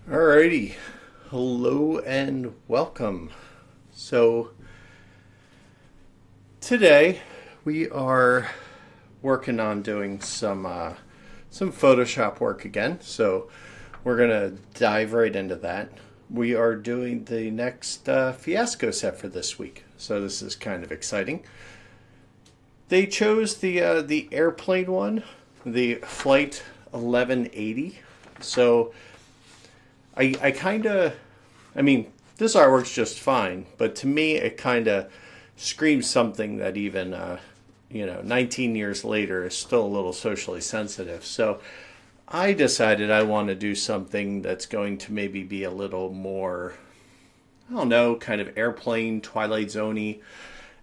Alrighty, hello and welcome. So today we are working on doing some Photoshop work again. So we're gonna dive right into that. We are doing the next Fiasco set for this week, so this is kind of exciting. They chose the airplane one, the Flight 1180. So I mean, this artwork's just fine, but to me it kind of screams something that even, 19 years later is still a little socially sensitive. So I decided I want to do something that's going to maybe be a little more, I don't know, kind of airplane, Twilight Zone-y,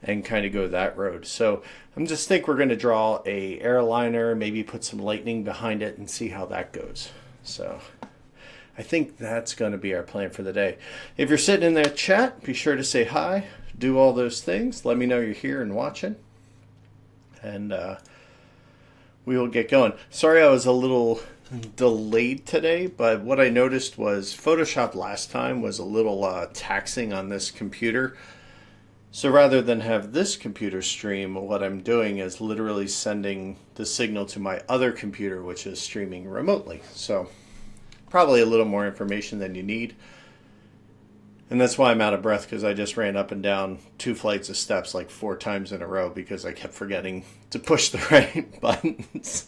and kind of go that road. So I just think we're going to draw a airliner, maybe put some lightning behind it and see how that goes. So I think that's going to be our plan for the day. If you're sitting in that chat, be sure to say hi, do all those things. Let me know you're here and watching. And we will get going. Sorry I was a little delayed today, but what I noticed was Photoshop last time was a little taxing on this computer. So rather than have this computer stream, what I'm doing is literally sending the signal to my other computer, which is streaming remotely. So probably a little more information than you need. And that's why I'm out of breath, because I just ran up and down 2 flights of steps like 4 times in a row because I kept forgetting to push the right buttons.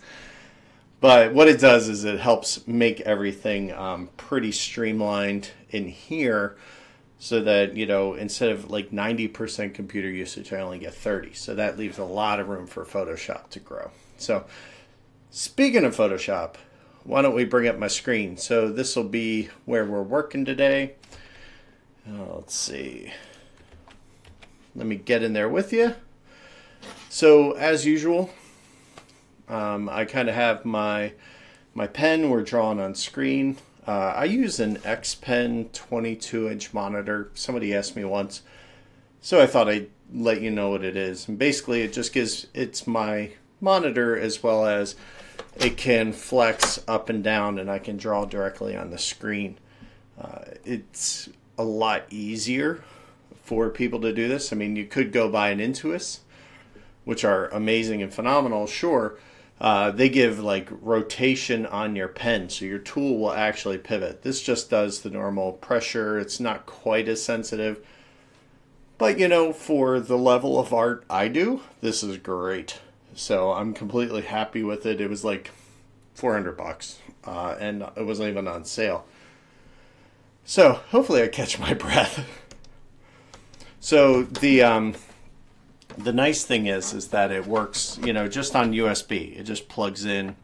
But what it does is it helps make everything pretty streamlined in here so that, instead of like 90% computer usage, I only get 30. So that leaves a lot of room for Photoshop to grow. So speaking of Photoshop, why don't we bring up my screen? So this will be where we're working today. Let's see. Let me get in there with you. So as usual, I kind of have my pen we're drawing on screen. I use an X Pen 22-inch monitor. Somebody asked me once, so I thought I'd let you know what it is. And basically it just it's my monitor, as well as it can flex up and down and I can draw directly on the screen. It's a lot easier for people to do this. I mean, you could go buy an Intuos, which are amazing and phenomenal, sure. They give like rotation on your pen, so your tool will actually pivot. This just does the normal pressure. It's not quite as sensitive. But for the level of art I do, this is great. So I'm completely happy with it. It was like $400, and it wasn't even on sale. So hopefully I catch my breath. So the The nice thing is that it works, you know, just on USB. It just plugs in.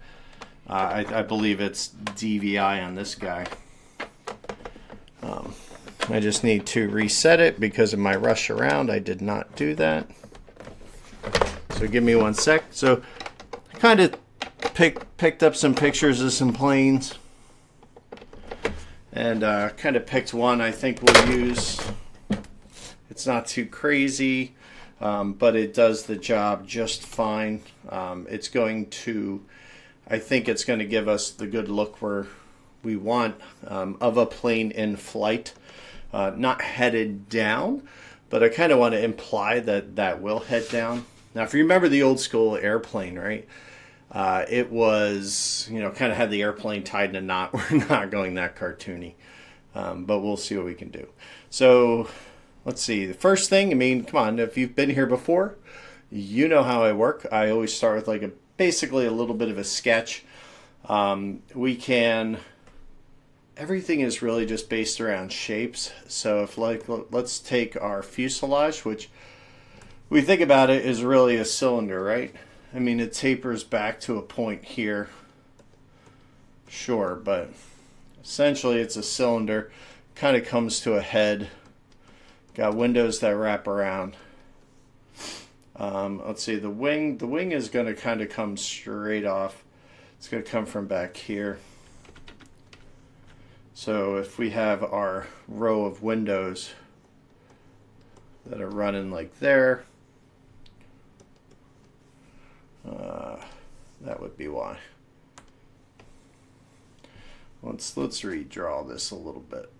I believe it's DVI on this guy. I just need to reset it because of my rush around. I did not do that. So give me 1 sec. So I kind of picked up some pictures of some planes. And kind of picked one I think we'll use. It's not too crazy, but it does the job just fine. It's going to, I think it's going to give us the good look we want of a plane in flight. Not headed down, but I kind of want to imply that will head down. Now, if you remember the old school airplane, right? It was, you know, kind of had the airplane tied in a knot. We're not going that cartoony, but we'll see what we can do. So let's see. The first thing, I mean, come on, if you've been here before, you know how I work. I always start with like basically a little bit of a sketch. Everything is really just based around shapes. So if let's take our fuselage, which we think about it is really a cylinder, right? I mean, it tapers back to a point here. Sure, but essentially it's a cylinder. Kind of comes to a head. Got windows that wrap around. Let's see, the wing is going to kind of come straight off. It's going to come from back here. So if we have our row of windows that are running like there, that would be why. Let's redraw this a little bit.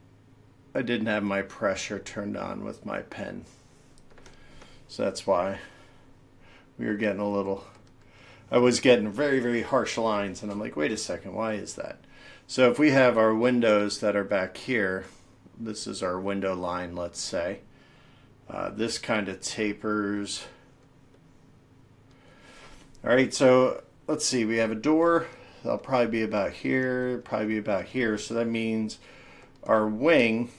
I didn't have my pressure turned on with my pen, so that's why we were getting a little. I was getting very, very harsh lines, and I'm like, wait a second, why is that? So if we have our windows that are back here, this is our window line, let's say. This kind of tapers. All right, so let's see, we have a door. That'll probably be about here, So that means our wing,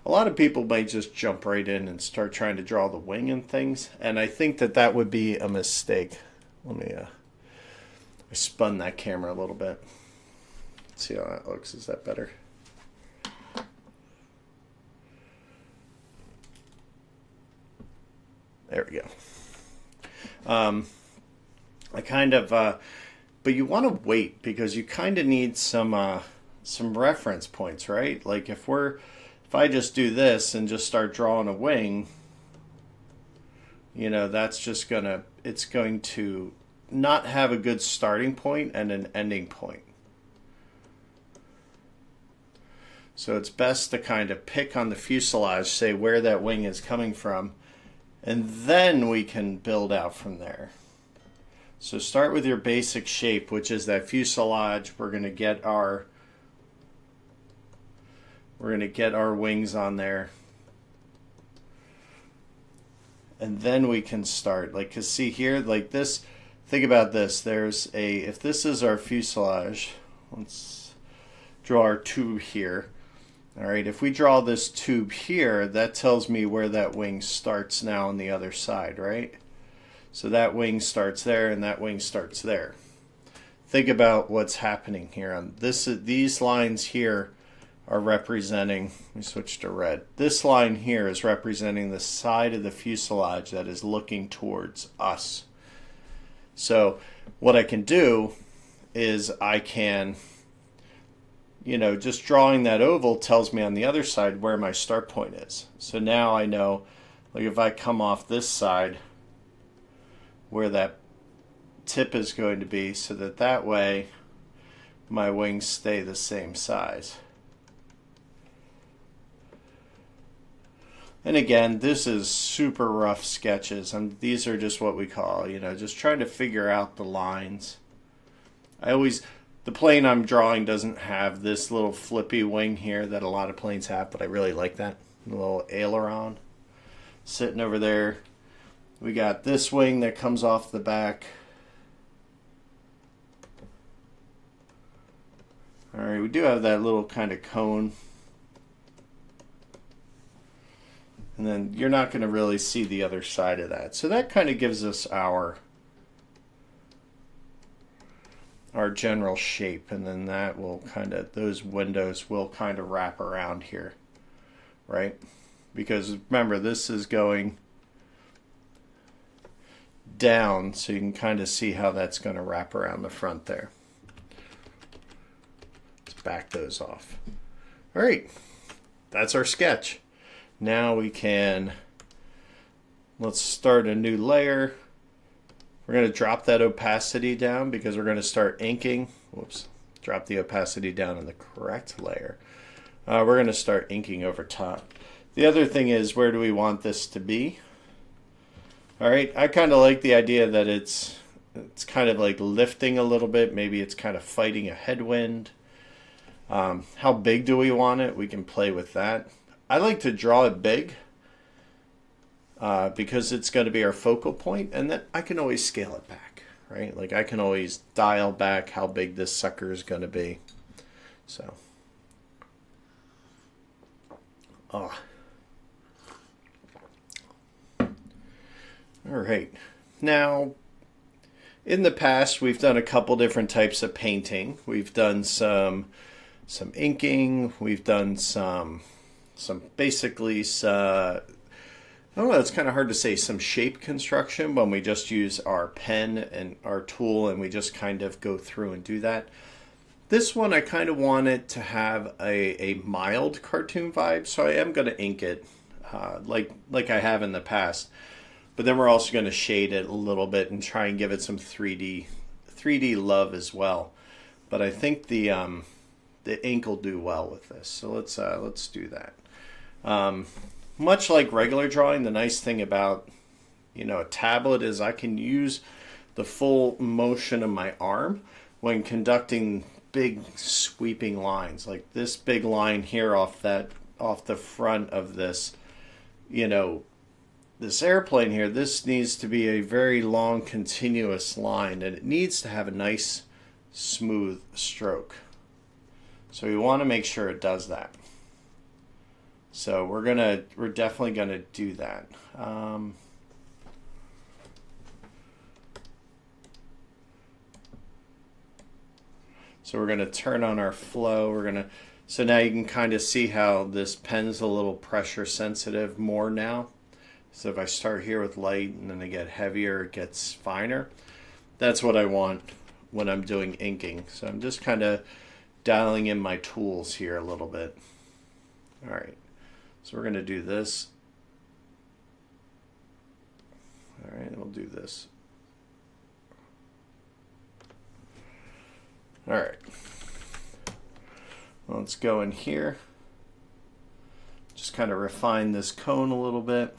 a lot of people might just jump right in and start trying to draw the wing and things. And I think that would be a mistake. Let me, I spun that camera a little bit. Let's see how that looks. Is that better? There we go. I kind of, but you want to wait because you kind of need some reference points, right? Like if I just do this and just start drawing a wing, you know, that's just it's going to not have a good starting point and an ending point. So it's best to kind of pick on the fuselage, say where that wing is coming from, and then we can build out from there. So start with your basic shape, which is that fuselage. We're going to get our wings on there. And then we can start. Like, 'cause see here, like this, think about this. If this is our fuselage, let's draw our tube here. All right, if we draw this tube here, that tells me where that wing starts now on the other side, right? So that wing starts there and that wing starts there. Think about what's happening here. On these lines here are representing, let me switch to red. This line here is representing the side of the fuselage that is looking towards us. So what I can do is I can, you know, just drawing that oval tells me on the other side where my start point is. So now I know, like if I come off this side, where that tip is going to be, so that way my wings stay the same size. And again, this is super rough sketches. These are just what we call, you know, just trying to figure out the lines. The plane I'm drawing doesn't have this little flippy wing here that a lot of planes have, but I really like that. A little aileron sitting over there. We got this wing that comes off the back. All right, we do have that little kind of cone. And then you're not going to really see the other side of that. So that kind of gives us our general shape, and then that will kind of, those windows will kind of wrap around here, right? Because remember, this is going down, so you can kind of see how that's going to wrap around the front there. Let's back those off. All right, that's our sketch. Now we can, let's start a new layer. We're going to drop that opacity down because we're going to start inking. Whoops, drop the opacity down in the correct layer. We're going to start inking over top. The other thing is, where do we want this to be? All right, I kind of like the idea that it's kind of like lifting a little bit. Maybe it's kind of fighting a headwind. How big do we want it? We can play with that. I like to draw it big because it's going to be our focal point, and then I can always scale it back, right? Like I can always dial back how big this sucker is going to be. So, all right. Now, in the past, we've done a couple different types of painting. We've done some inking. We've done some basically, I don't know, it's kind of hard to say, some shape construction when we just use our pen and our tool and we just kind of go through and do that. This one I kind of want it to have a mild cartoon vibe, so I am going to ink it like I have in the past. But then we're also going to shade it a little bit and try and give it some 3D love as well. But I think the ink will do well with this. So let's do that. Much like regular drawing, the nice thing about a tablet is I can use the full motion of my arm when conducting big sweeping lines, like this big line here off the front of this, this airplane here. This needs to be a very long continuous line, and it needs to have a nice smooth stroke. So we want to make sure it does that. So we're definitely gonna do that. So we're gonna turn on our flow. So now you can kind of see how this pen's a little pressure sensitive more now. So if I start here with light and then I get heavier, it gets finer. That's what I want when I'm doing inking. So I'm just kind of dialing in my tools here a little bit. All right, so we're going to do this. All right, we'll do this. All right, let's go in here. Just kind of refine this cone a little bit.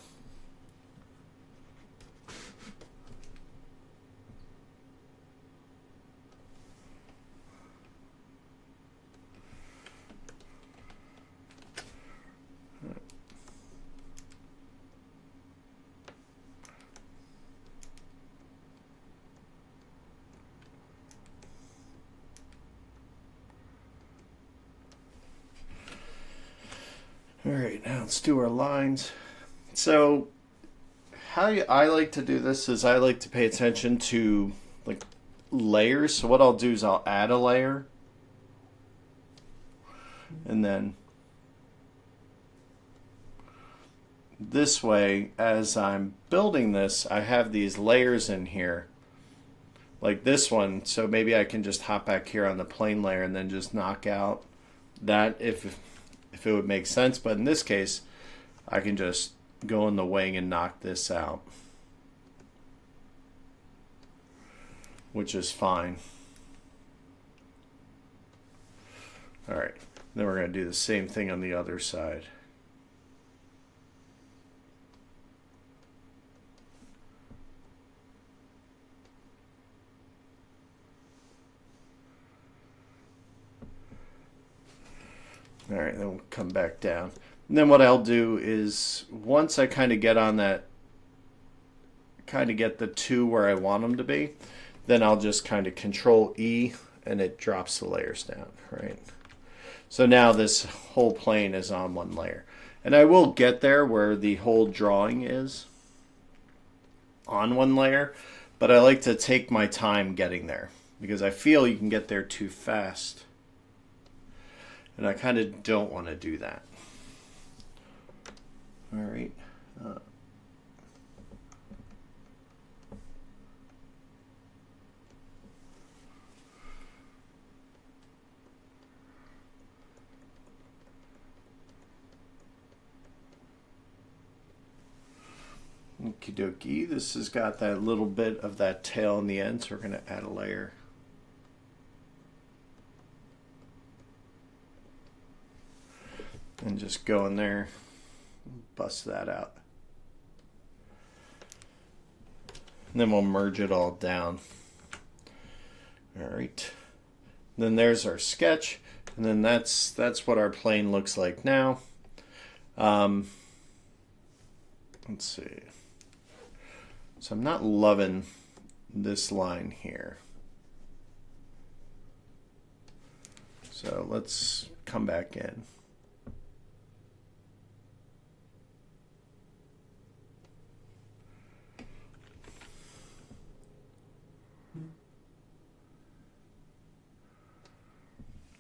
All right, now let's do our lines. So how I like to do this is I like to pay attention to like layers. So what I'll do is I'll add a layer, and then this way, as I'm building this, I have these layers in here like this one. So maybe I can just hop back here on the plane layer and then just knock out that if it would make sense. But in this case, I can just go in the wing and knock this out, which is fine. All right, then we're going to do the same thing on the other side. All right, then we'll come back down. And then what I'll do is, once I kind of get on that, kind of get the two where I want them to be, then I'll just kind of Control E and it drops the layers down, right? So now this whole plane is on one layer. And I will get there where the whole drawing is on one layer, but I like to take my time getting there because I feel you can get there too fast. And I kind of don't want to do that. All right. Okie dokie, this has got that little bit of that tail in the end, so we're going to add a layer. And just go in there, bust that out. And then we'll merge it all down. All right. Then there's our sketch, and then that's what our plane looks like now. Let's see. So I'm not loving this line here. So let's come back in.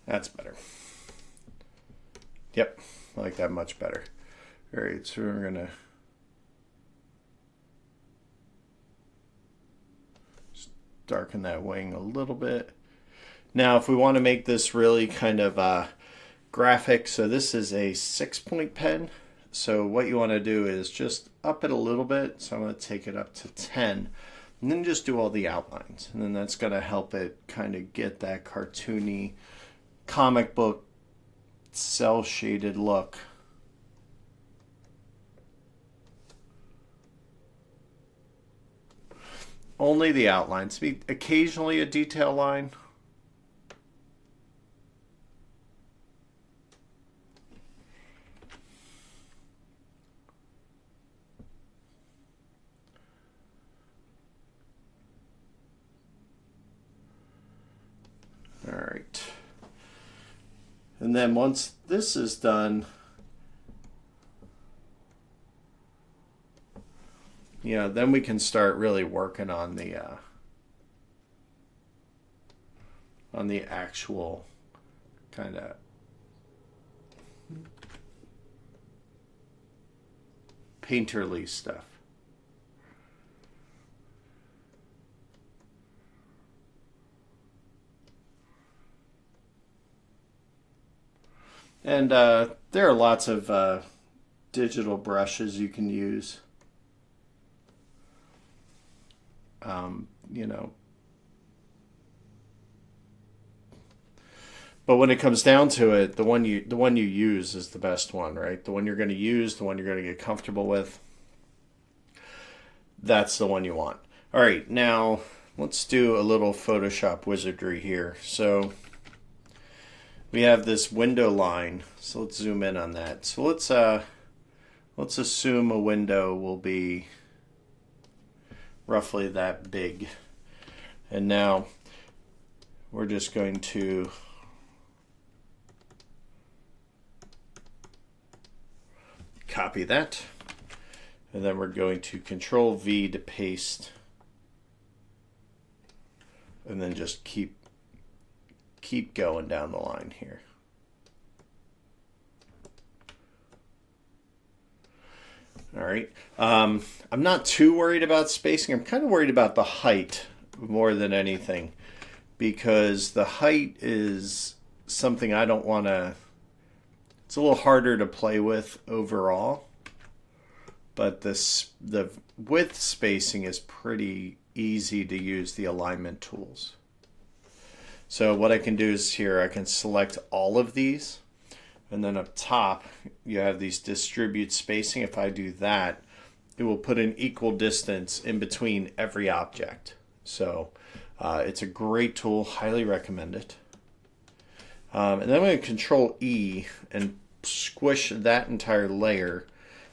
That's better. Yep, I like that much better. All right, so we're gonna darken that wing a little bit. Now, if we want to make this really kind of graphic, so this is a 6-point pen. So what you want to do is just up it a little bit. So I'm going to take it up to 10, and then just do all the outlines. And then that's going to help it kind of get that cartoony comic book cell shaded look. Only the outlines. Occasionally a detail line. All right. And then once this is done, then we can start really working on the actual kind of painterly stuff. And there are lots of digital brushes you can use. But when it comes down to it, the one you use is the best one, right? The one you're going to use, the one you're going to get comfortable with. That's the one you want. All right, now let's do a little Photoshop wizardry here. So we have this window line. So let's zoom in on that. So let's assume a window will be roughly that big. And now we're just going to copy that. And then we're going to Control V to paste. And then just keep going down the line here. All right. I'm not too worried about spacing. I'm kind of worried about the height more than anything, because the height is something I don't want to. It's a little harder to play with overall, but the width spacing is pretty easy to use the alignment tools. So what I can do is here I can select all of these, and then up top you have these distribute spacing. If I do that, it will put an equal distance in between every object. So it's a great tool, highly recommend it. And then I'm going to Control E and squish that entire layer,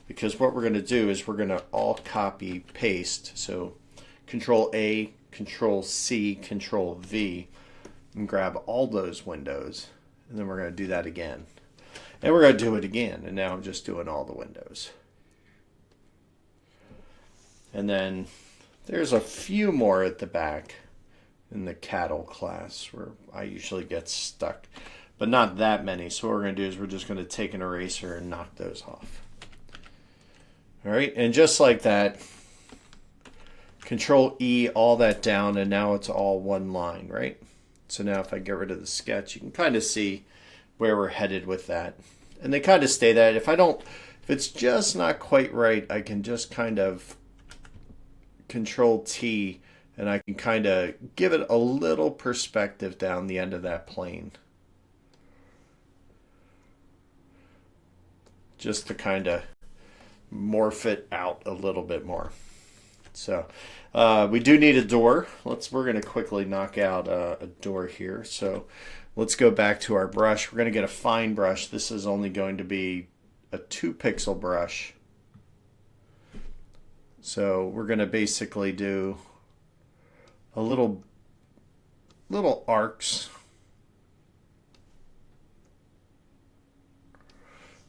because what we're going to do is we're going to all copy paste. So Control A, Control C, Control V, and grab all those windows, and then we're going to do that again. And we're going to do it again. And now I'm just doing all the windows. And then there's a few more at the back in the cattle class where I usually get stuck. But not that many. So what we're going to do is we're just going to take an eraser and knock those off. All right. And just like that, Control E, all that down, and now it's all one line, right? So now if I get rid of the sketch, you can kind of see where we're headed with that. And they kind of stay that. If it's just not quite right, I can just kind of Control T, and I can kind of give it a little perspective down the end of that plane. Just to kind of morph it out a little bit more. So we do need a door. We're going to quickly knock out a door here. So let's go back to our brush. We're going to get a fine brush. This is only going to be a 2-pixel brush. So we're going to basically do a little arcs.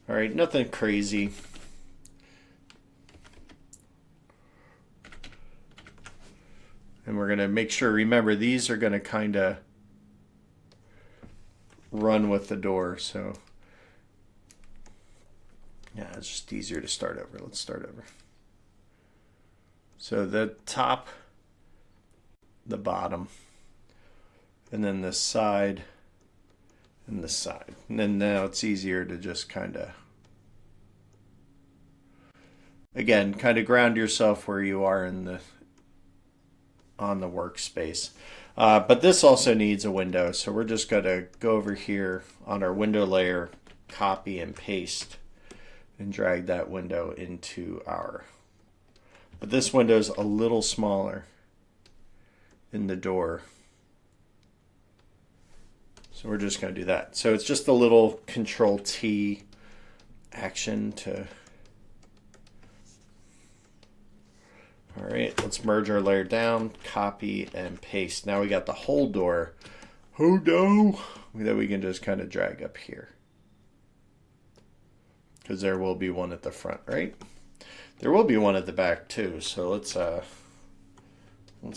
All right, nothing crazy. And we're going to make sure, remember, these are going to kind of run with the door. So, yeah, it's just easier to start over. Let's start over. So the top, the bottom, and then the side, and the side. And then now it's easier to just kind of, again, kind of ground yourself where you are on the workspace. But this also needs a window, so we're just going to go over here on our window layer, copy and paste, and drag that window into our... But this window is a little smaller in the door. So we're just going to do that. So it's just a little Control T action to... All right, let's merge our layer down, copy and paste. Now we got the whole door. Oh no! That we can just kind of drag up here. Because there will be one at the front, right? There will be one at the back too. So let's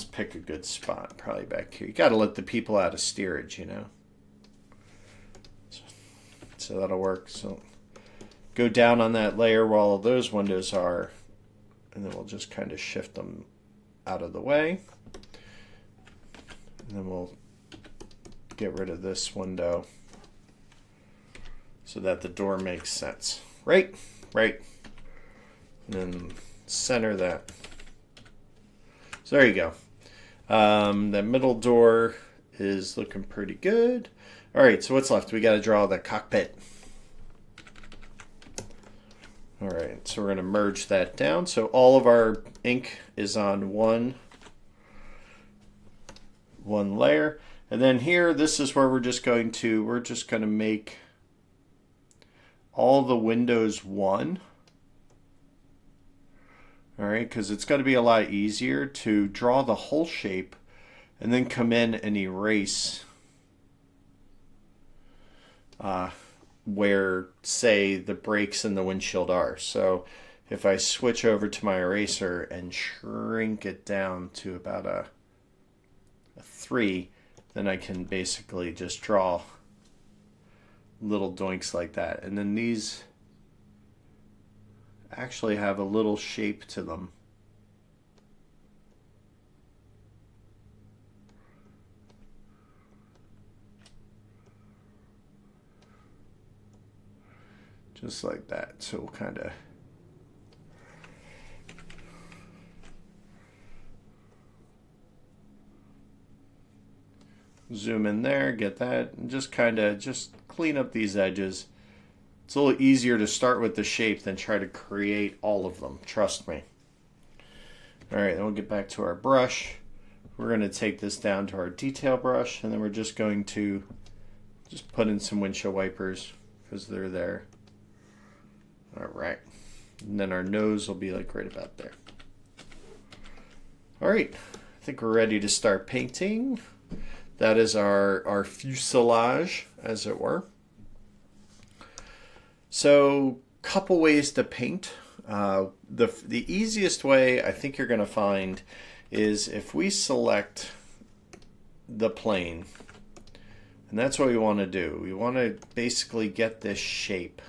pick a good spot, probably back here. You got to let the people out of steerage, you know. So that'll work. So go down on that layer where all of those windows are. And then we'll just kind of shift them out of the way. And then we'll get rid of this window so that the door makes sense. Right? Right. And then center that. So there you go. The middle door is looking pretty good. All right, so what's left? We got to draw the cockpit. All right, so we're going to merge that down. So all of our ink is on one layer. And then here, this is where we're just going to make all the windows one. All right, because it's going to be a lot easier to draw the whole shape and then come in and erase where, say, the brakes and the windshield are. So if I switch over to my eraser and shrink it down to about a 3, then I can basically just draw little doinks like that. And then these actually have a little shape to them. Just like that. So we'll kind of zoom in there, get that, and just kind of clean up these edges. It's a little easier to start with the shape than try to create all of them, trust me. All right, then we'll get back to our brush. We're going to take this down to our detail brush, and then we're just going to just put in some windshield wipers because they're there. All right, and then our nose will be like right about there. All right, I think we're ready to start painting. That is our fuselage, as it were. So, couple ways to paint. The easiest way I think you're going to find is if we select the plane, and that's what we want to do. We want to basically get this shape.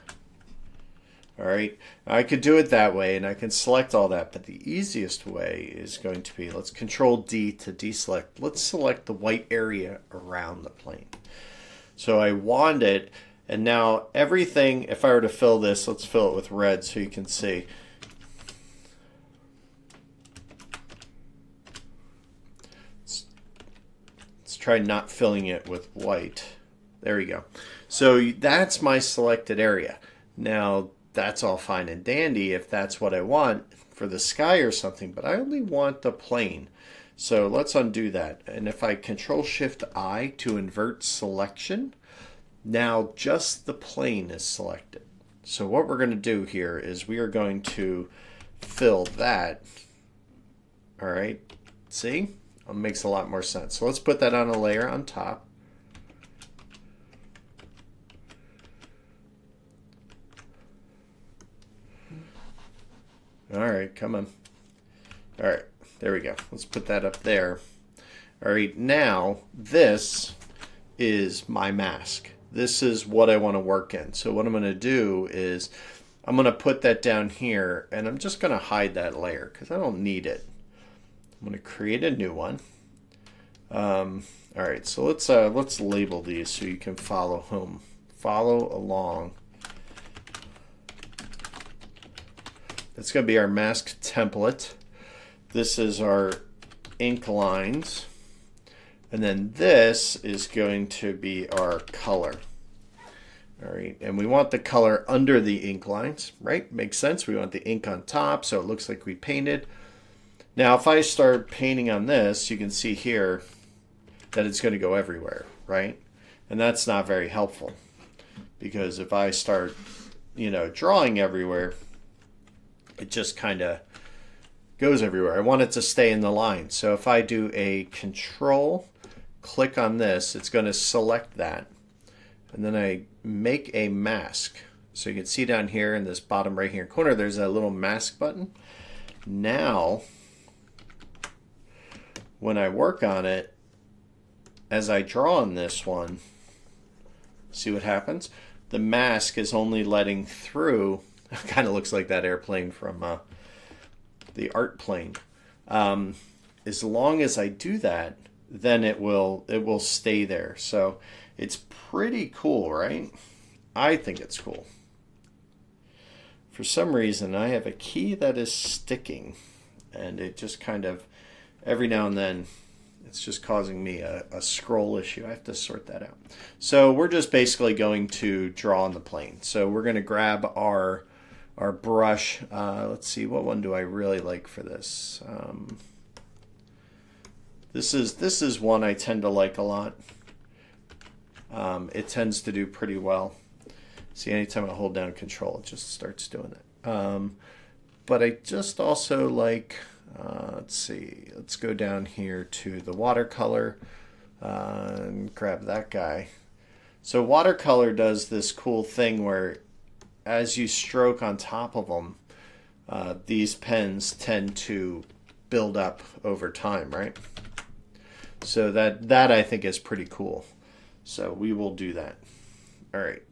All right, I could do it that way and I can select all that, but the easiest way is going to be, let's Control D to deselect. Let's select the white area around the plane. So I want it, and now everything, if I were to fill this, let's fill it with red so you can see. Let's try not filling it with white. There we go. So that's my selected area. Now, that's all fine and dandy if that's what I want for the sky or something, but I only want the plane. So let's undo that. And if I Control Shift I to invert selection, now just the plane is selected. So what we're going to do here is we are going to fill that. All right, see? It makes a lot more sense. So let's put that on a layer on top. All right, come on. All right, there we go. Let's put that up there. All right, now this is my mask. This is what I want to work in. So what I'm going to do is I'm going to put that down here, and I'm just going to hide that layer because I don't need it. I'm going to create a new one. All right, so let's label these so you can follow along. It's going to be our mask template. This is our ink lines. And then this is going to be our color. All right, and we want the color under the ink lines, right? Makes sense. We want the ink on top so it looks like we painted. Now, if I start painting on this, you can see here that it's going to go everywhere, right? And that's not very helpful because if I start, drawing everywhere, it just kind of goes everywhere. I want it to stay in the line. So if I do a Control, click on this, it's going to select that. And then I make a mask. So you can see down here in this bottom right hand corner, there's a little mask button. Now, when I work on it, as I draw on this one, see what happens? The mask is only letting through. It kind of looks like that airplane from the art plane. As long as I do that, then it will stay there. So it's pretty cool, right? I think it's cool. For some reason, I have a key that is sticking, and it just kind of, every now and then, it's just causing me a scroll issue. I have to sort that out. So we're just basically going to draw on the plane. So we're going to grab our brush. Let's see, what one do I really like for this? This is one I tend to like a lot. It tends to do pretty well. See, anytime I hold down Control, it just starts doing it. But I just also like, let's see, let's go down here to the watercolor and grab that guy. So watercolor does this cool thing where as you stroke on top of them, these pens tend to build up over time, right? So that I think is pretty cool. So we will do that. All right.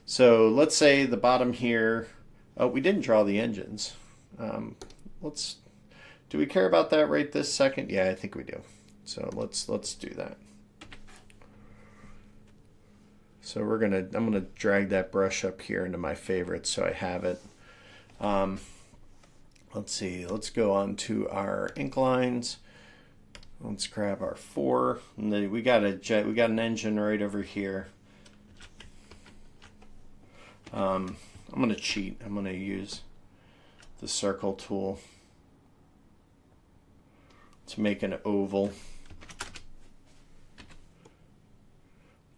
So let's say the bottom here. Oh, we didn't draw the engines. Do we care about that right this second? Yeah, I think we do. So let's do that. So I'm gonna drag that brush up here into my favorites so I have it. Let's see. Let's go on to our ink lines. Let's grab our 4. And then we got an engine right over here. I'm gonna cheat. I'm gonna use the circle tool to make an oval.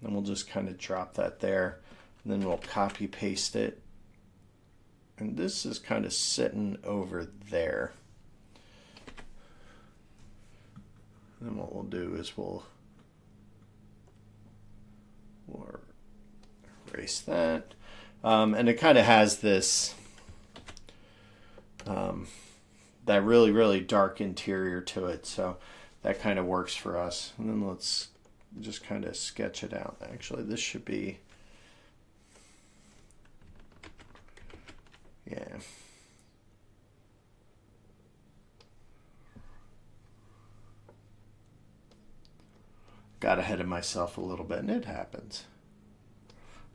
And we'll just kind of drop that there. And then we'll copy paste it. And this is kind of sitting over there. And then what we'll do is we'll erase that. And it kind of has this, that really, really dark interior to it. So that kind of works for us. And then let's just kind of sketch it out. Actually, this should be, yeah. Got ahead of myself a little bit, and it happens.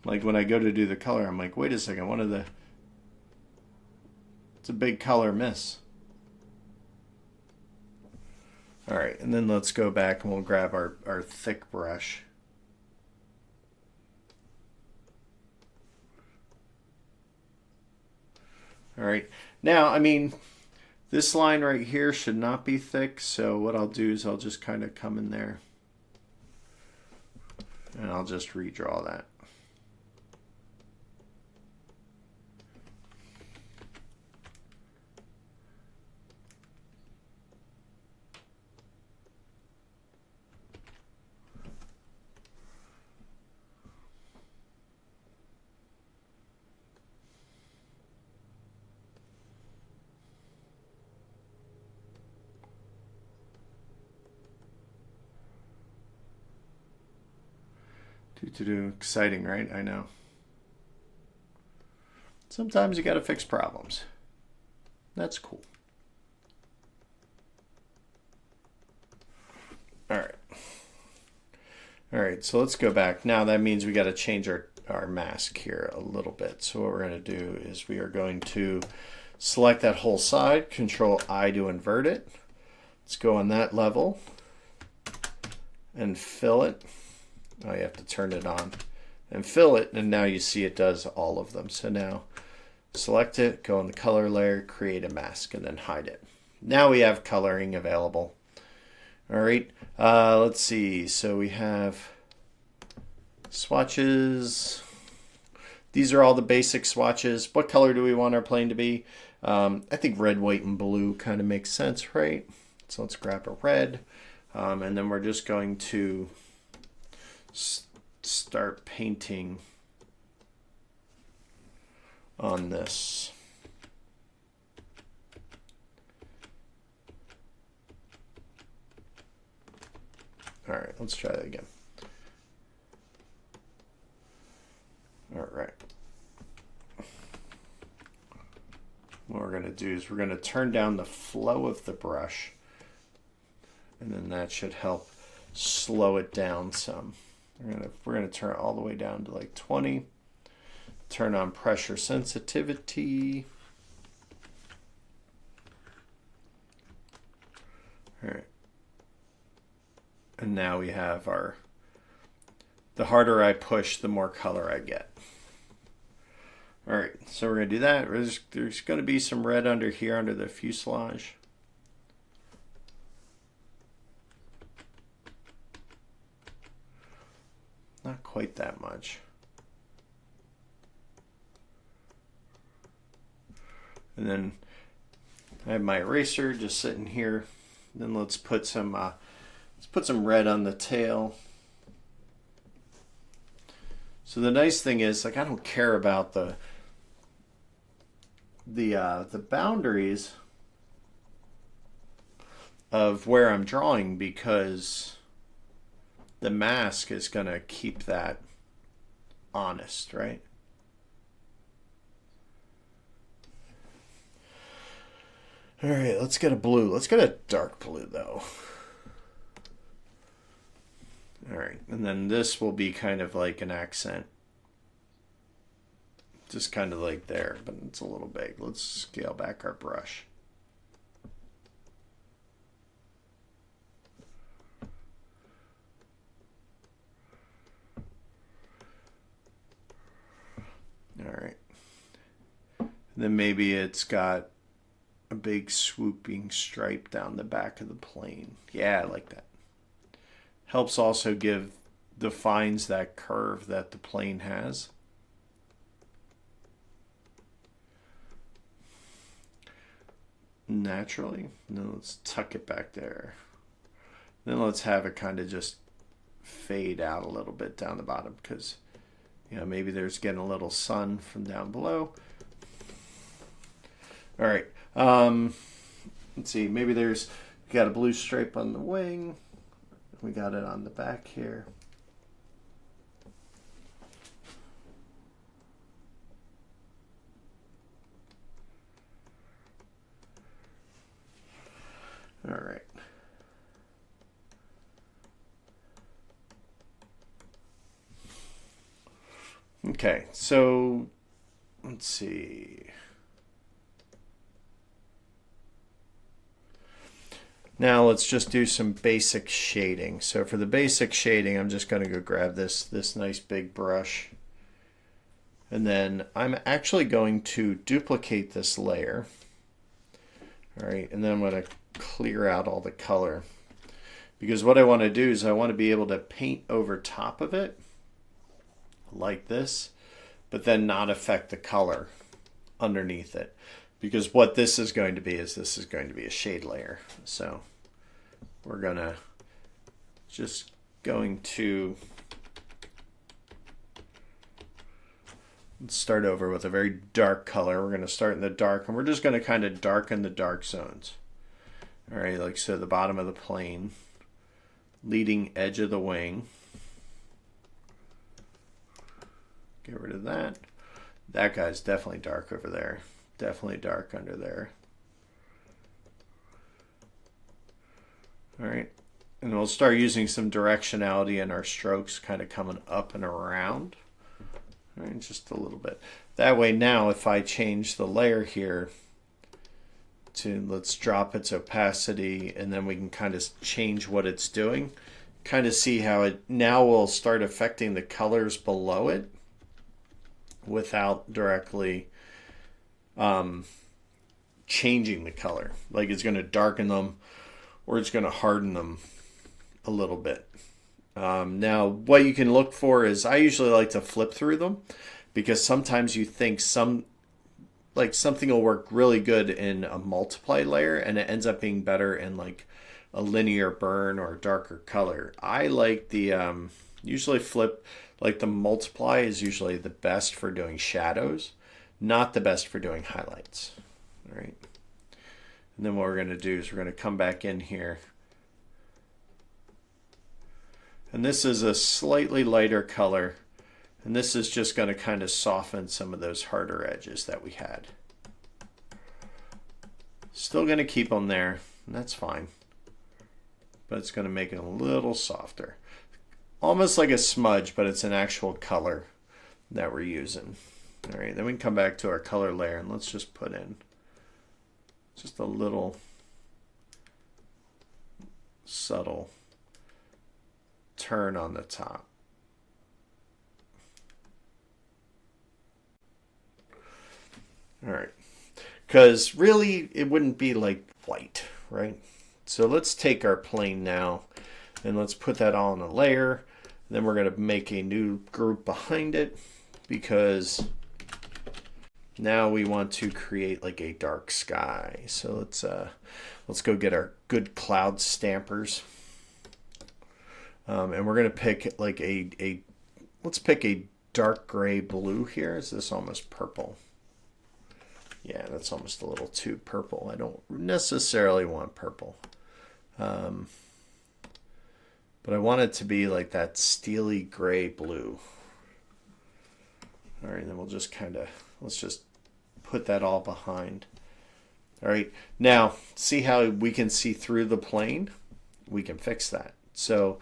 Like when I go to do the color, I'm like, wait a second, it's a big color miss. All right, and then let's go back and we'll grab our thick brush. All right, now, I mean, this line right here should not be thick, so what I'll do is I'll just kind of come in there and I'll just redraw that. Exciting, right? I know. Sometimes you got to fix problems. That's cool. All right. All right, so let's go back. Now that means we got to change our mask here a little bit. So what we're going to do is we are going to select that whole side, Control I to invert it. Let's go on that level and fill it. Oh, you have to turn it on and fill it, and now you see it does all of them. So now select it, go in the color layer, create a mask, and then hide it. Now we have coloring available. All right, let's see. So we have swatches. These are all the basic swatches. What color do we want our plane to be? I think red, white, and blue kind of makes sense, right? So let's grab a red, and then we're just going to start painting on this. All right, let's try that again. All right. What we're going to do is we're going to turn down the flow of the brush, and then that should help slow it down some. We're gonna turn it all the way down to like 20. Turn on pressure sensitivity. All right. And now we have the harder I push, the more color I get. All right, so we're gonna do that. There's gonna be some red under here, under the fuselage. Not quite that much. And then I have my eraser just sitting here. Then let's put some red on the tail. So the nice thing is, like, I don't care about the boundaries of where I'm drawing, because the mask is going to keep that honest, right? All right, let's get a blue. Let's get a dark blue, though. All right, and then this will be kind of like an accent. Just kind of like there, but it's a little big. Let's scale back our brush. All right. And then maybe it's got a big swooping stripe down the back of the plane. Yeah, I like that. Helps also defines that curve that the plane has. Naturally. Then let's tuck it back there. Then let's have it kind of just fade out a little bit down the bottom, because You know, maybe there's getting a little sun from down below. All right. Let's see. Maybe there's got a blue stripe on the wing. We got it on the back here. All right. Okay, so let's see. Now let's just do some basic shading. So for the basic shading, I'm just going to go grab this nice big brush. And then I'm actually going to duplicate this layer. All right, and then I'm going to clear out all the color. Because what I want to do is I want to be able to paint over top of it like this, but then not affect the color underneath it. Because what this is going to be is this is going to be a shade layer. So we're gonna just going to start over with a very dark color. We're going to start in the dark, and we're just going to kind of darken the dark zones. All right, like so the bottom of the plane, leading edge of the wing. Get rid of that. That guy's definitely dark over there. Definitely dark under there. All right, and we'll start using some directionality in our strokes, kind of coming up and around. All right, just a little bit. That way now if I change the layer here to, let's drop its opacity, and then we can kind of change what it's doing. Kind of see how it now will start affecting the colors below it without directly changing the color. Like it's going to darken them or it's going to harden them a little bit. Now, what you can look for is, I usually like to flip through them, because sometimes you think something will work really good in a multiply layer and it ends up being better in like a linear burn or darker color. I like the usually flip, like the multiply is usually the best for doing shadows, not the best for doing highlights. All right. And then what we're going to do is we're going to come back in here. And this is a slightly lighter color. And this is just going to kind of soften some of those harder edges that we had. Still going to keep them there, and that's fine. But it's going to make it a little softer. Almost like a smudge, but it's an actual color that we're using. All right, then we can come back to our color layer, and let's just put in just a little subtle turn on the top. All right, because really it wouldn't be like white, right? So let's take our plane now and let's put that all in a layer. Then we're going to make a new group behind it, because now we want to create like a dark sky. So let's go get our good cloud stampers. And we're going to pick like let's pick a dark gray blue here. Is this almost purple? Yeah, that's almost a little too purple. I don't necessarily want purple. But I want it to be like that steely gray blue. All right, then we'll just let's just put that all behind. All right, now see how we can see through the plane? We can fix that. So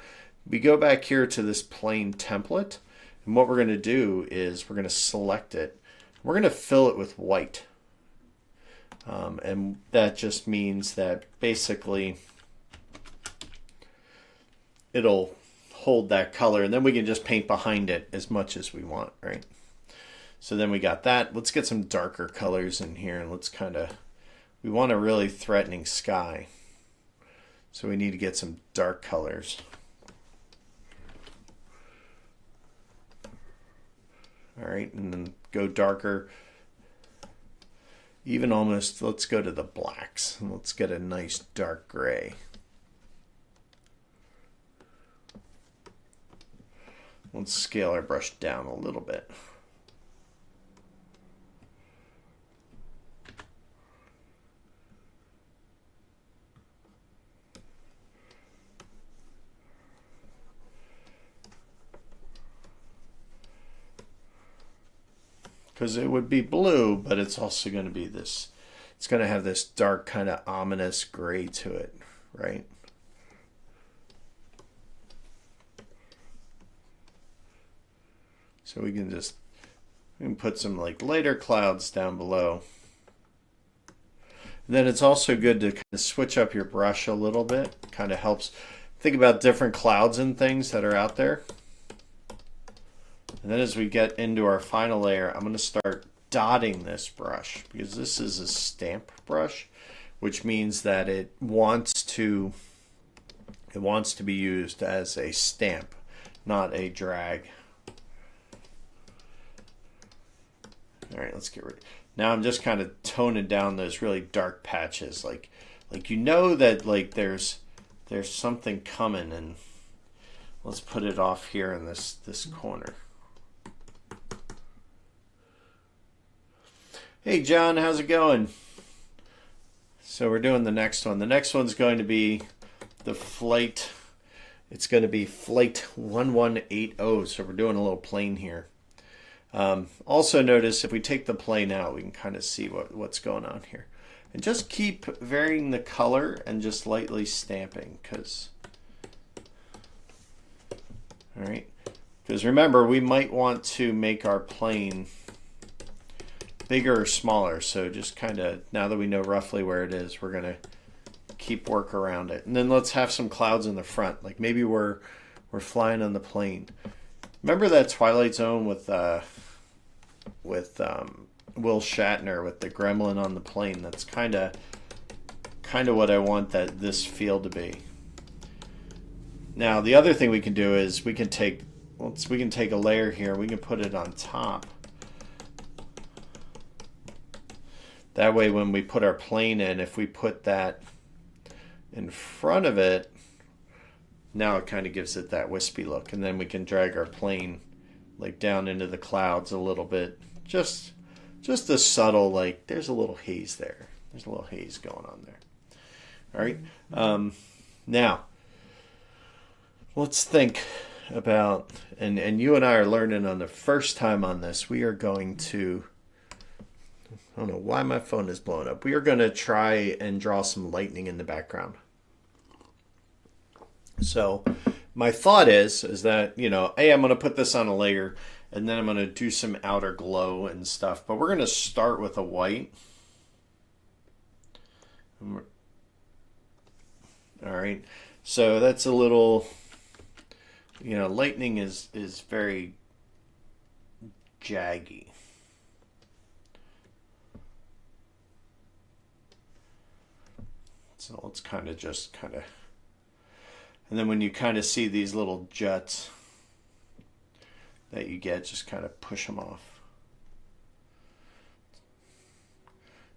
we go back here to this plane template, and what we're going to do is we're going to select it. We're going to fill it with white. And that just means that basically it'll hold that color, and then we can just paint behind it as much as we want, right? So then we got that. Let's get some darker colors in here, and let's we want a really threatening sky. So we need to get some dark colors. All right, and then go darker. Even almost, let's go to the blacks, and let's get a nice dark gray. Let's scale our brush down a little bit. Because it would be blue, but it's also going to be this, it's going to have this dark kind of ominous gray to it, right? So we can put some like lighter clouds down below. And then it's also good to kind of switch up your brush a little bit. Kind of helps think about different clouds and things that are out there. And then as we get into our final layer, I'm going to start dotting this brush because this is a stamp brush, which means that it wants to be used as a stamp, not a drag. All right, let's get rid. Now I'm just kind of toning down those really dark patches, like you know that like there's something coming, and let's put it off here in this corner. Hey John, how's it going? So we're doing the next one. The next one's going to be the flight. It's going to be flight 1180. So we're doing a little plane here. Also notice if we take the plane out, we can kind of see what's going on here. And just keep varying the color and just lightly stamping, because, all right, because remember, we might want to make our plane bigger or smaller. So just kind of, now that we know roughly where it is, we're going to keep work around it. And then let's have some clouds in the front. Like maybe we're flying on the plane. Remember that Twilight Zone with Will Shatner with the gremlin on the plane? That's kind of what I want this feel to be. Now the other thing we can do is we can take a layer here. We can put it on top. That way when we put our plane in, if we put that in front of it, now it kind of gives it that wispy look. And then we can drag our plane like down into the clouds a little bit. Just a subtle, like there's a little haze there. There's a little haze going on there. All right. Now, let's think about, and you and I are learning on the first time on this, we are going to, I don't know why my phone is blowing up. We are going to try and draw some lightning in the background. So my thought is that, hey, I'm going to put this on a layer and then I'm going to do some outer glow and stuff. But we're going to start with a white. All right. So that's a little, lightning is very jaggy. So let's kind of, and then when you kind of see these little jets that you get, just kind of push them off.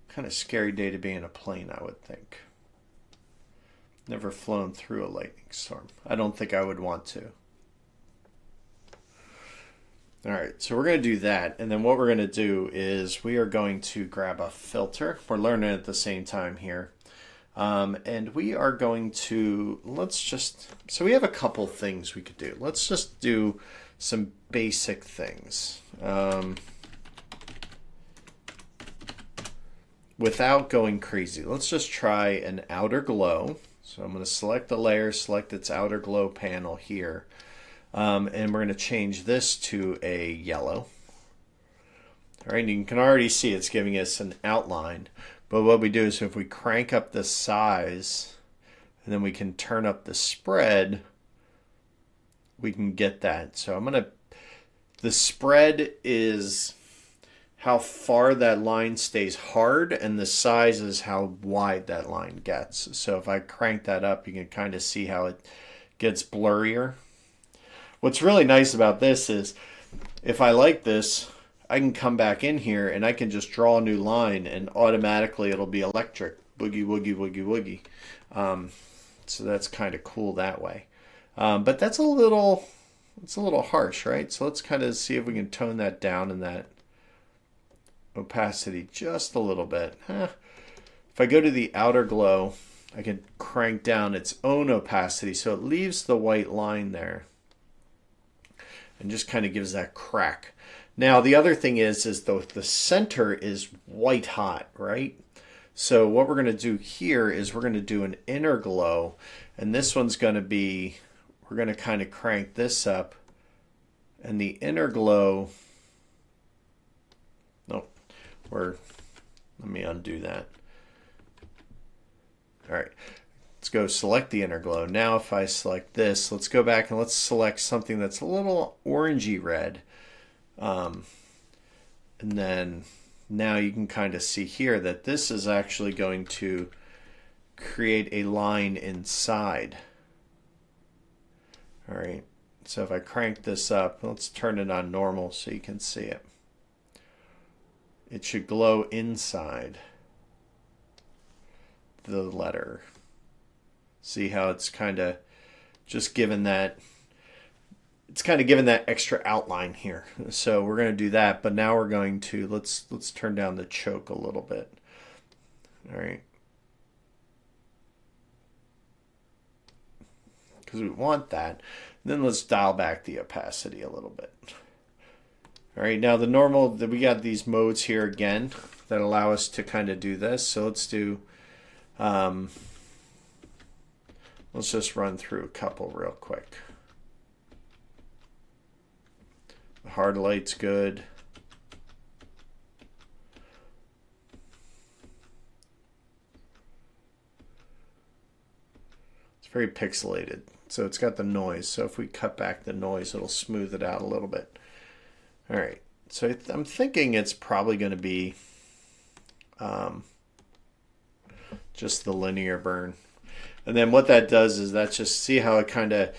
Kind of scary day to be in a plane, I would think. Never flown through a lightning storm. I don't think I would want to. All right, so we're going to do that. And then what we're going to do is we are going to grab a filter. We're learning at the same time here. And we are going to, so we have a couple things we could do. Let's just do some basic things. Without going crazy. Let's just try an outer glow. So I'm going to select the layer, select its outer glow panel here. And we're going to change this to a yellow. All right, and you can already see it's giving us an outline. But what we do is if we crank up the size and then we can turn up the spread, we can get that. So the spread is how far that line stays hard, and the size is how wide that line gets. So if I crank that up, you can kind of see how it gets blurrier. What's really nice about this is if I like this, I can come back in here and I can just draw a new line and automatically it'll be electric. Boogie, woogie, woogie, woogie. So that's kind of cool that way. But that's a little It's a little harsh, right? So let's kind of see if we can tone that down in that opacity just a little bit. If I go to the outer glow, I can crank down its own opacity so it leaves the white line there and just kind of gives that crack. Now the other thing is the center is white hot, right? So what we're going to do here is we're going to do an inner glow, and this one's going to be, we're going to kind of crank this up, and the inner glow, nope, let me undo that. All right, let's go select the inner glow. Now if I select this, let's go back and let's select something that's a little orangey red. And then now you can kind of see here that this is actually going to create a line inside. All right, so if I crank this up, let's turn it on normal so you can see it. It should glow inside the letter. See how it's kind of just given that, it's kind of given that extra outline here. So we're going to do that, but now we're going to, let's turn down the choke a little bit. All right. Because we want that. And then let's dial back the opacity a little bit. All right, now the normal, we got these modes here again that allow us to kind of do this. So let's do, let's just run through a couple real quick. The hard light's good. It's very pixelated, so it's got the noise. So if we cut back the noise, it'll smooth it out a little bit. All right, so I'm thinking it's probably going to be just the linear burn. And then what that does is that just, see how it kind of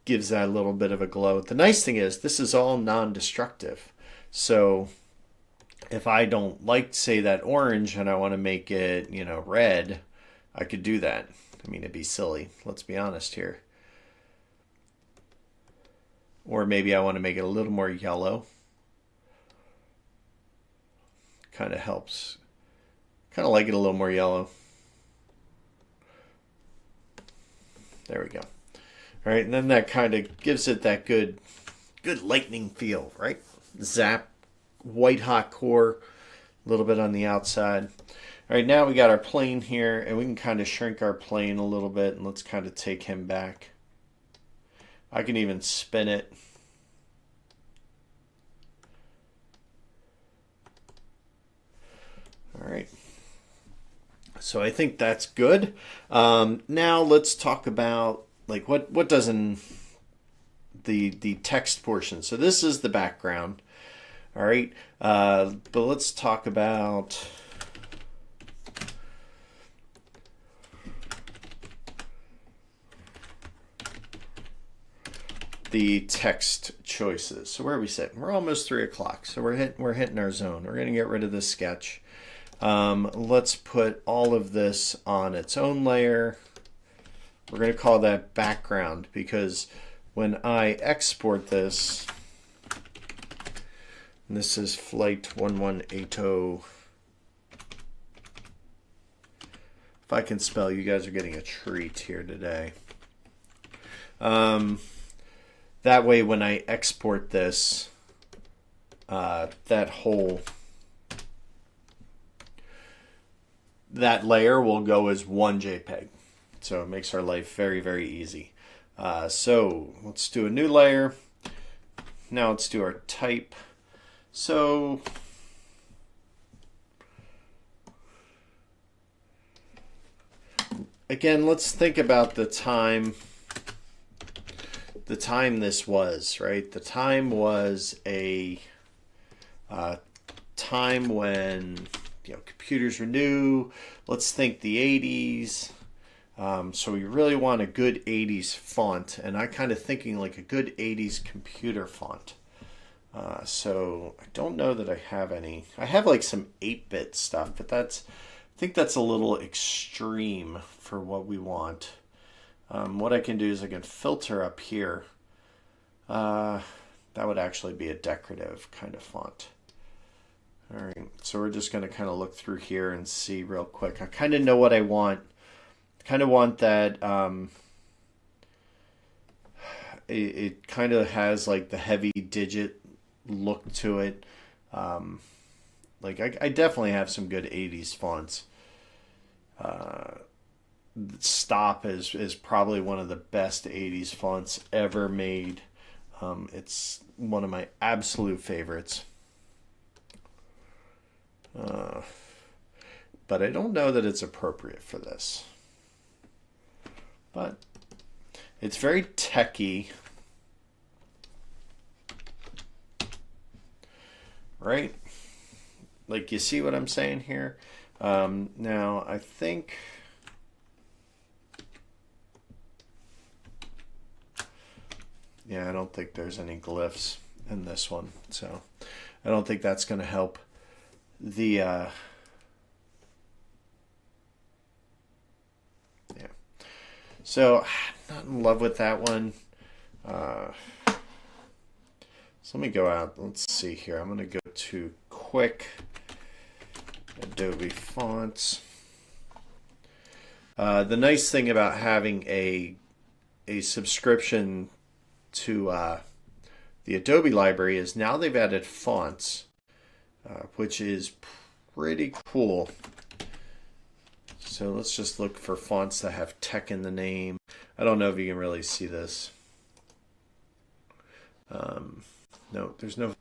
gives that a little bit of a glow. The nice thing is this is all non-destructive. So if I don't like, say, that orange and I want to make it, you know, red, I could do that. I mean, it'd be silly. Let's be honest here. Or maybe I want to make it a little more yellow. Kind of helps. Kind of like it a little more yellow. There we go. All right, and then that kind of gives it that good lightning feel, right? Zap, white hot core, a little bit on the outside. All right, now we got our plane here, and we can kind of shrink our plane a little bit, and let's kind of take him back. I can even spin it. All right. So I think that's good. Now let's talk about like what does in the text portion. So this is the background. All right. But let's talk about the text choices. So where are we sitting? We're almost 3 o'clock. So we're hitting our zone. We're going to get rid of this sketch. Let's put all of this on its own layer. We're going to call that background because when I export this, and this is flight 1180. If I can spell, you guys are getting a treat here today. That way when I export this, that layer will go as one JPEG. So it makes our life very, very easy. So let's do a new layer. Now let's do our type. So again, let's think about the time this was, right? The time was a time when computers were new. Let's think the 80s. So we really want a good 80s font, and I'm kind of thinking like a good 80s computer font. So I don't know that I have any. I have like some 8-bit stuff, but I think that's a little extreme for what we want. What I can do is I can filter up here That would actually be a decorative kind of font. All right, so we're just going to kind of look through here and see real quick. I kind of know what I want. I kind of want that, it kind of has like the heavy digit look to it. Like I definitely have some good 80s fonts. Stop is probably one of the best 80s fonts ever made. It's one of my absolute favorites. But I don't know that it's appropriate for this. But it's very techy. Right? Like, you see what I'm saying here? Now, I think... Yeah, I don't think there's any glyphs in this one. So, I don't think that's going to help the... Yeah. So, not in love with that one. So let me go out. Let's see here. I'm going to go to Quick Adobe Fonts. The nice thing about having a subscription to the Adobe library is now they've added fonts, which is pretty cool. So let's just look for fonts that have tech in the name. I don't know if you can really see this. No, there's no...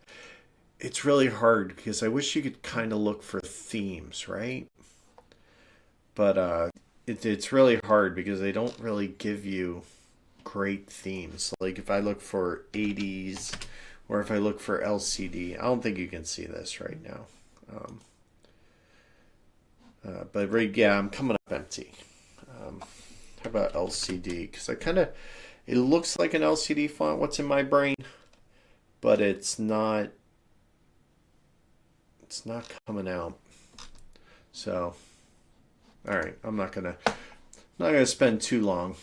It's really hard because I wish you could kind of look for themes, right? But it's really hard because they don't really give you great themes. Like if I look for 80s or if I look for LCD, I don't think you can see this right now. But yeah, I'm coming up empty. How about LCD? Because it looks like an LCD font, what's in my brain, but it's not coming out. So, all right, I'm not gonna spend too long.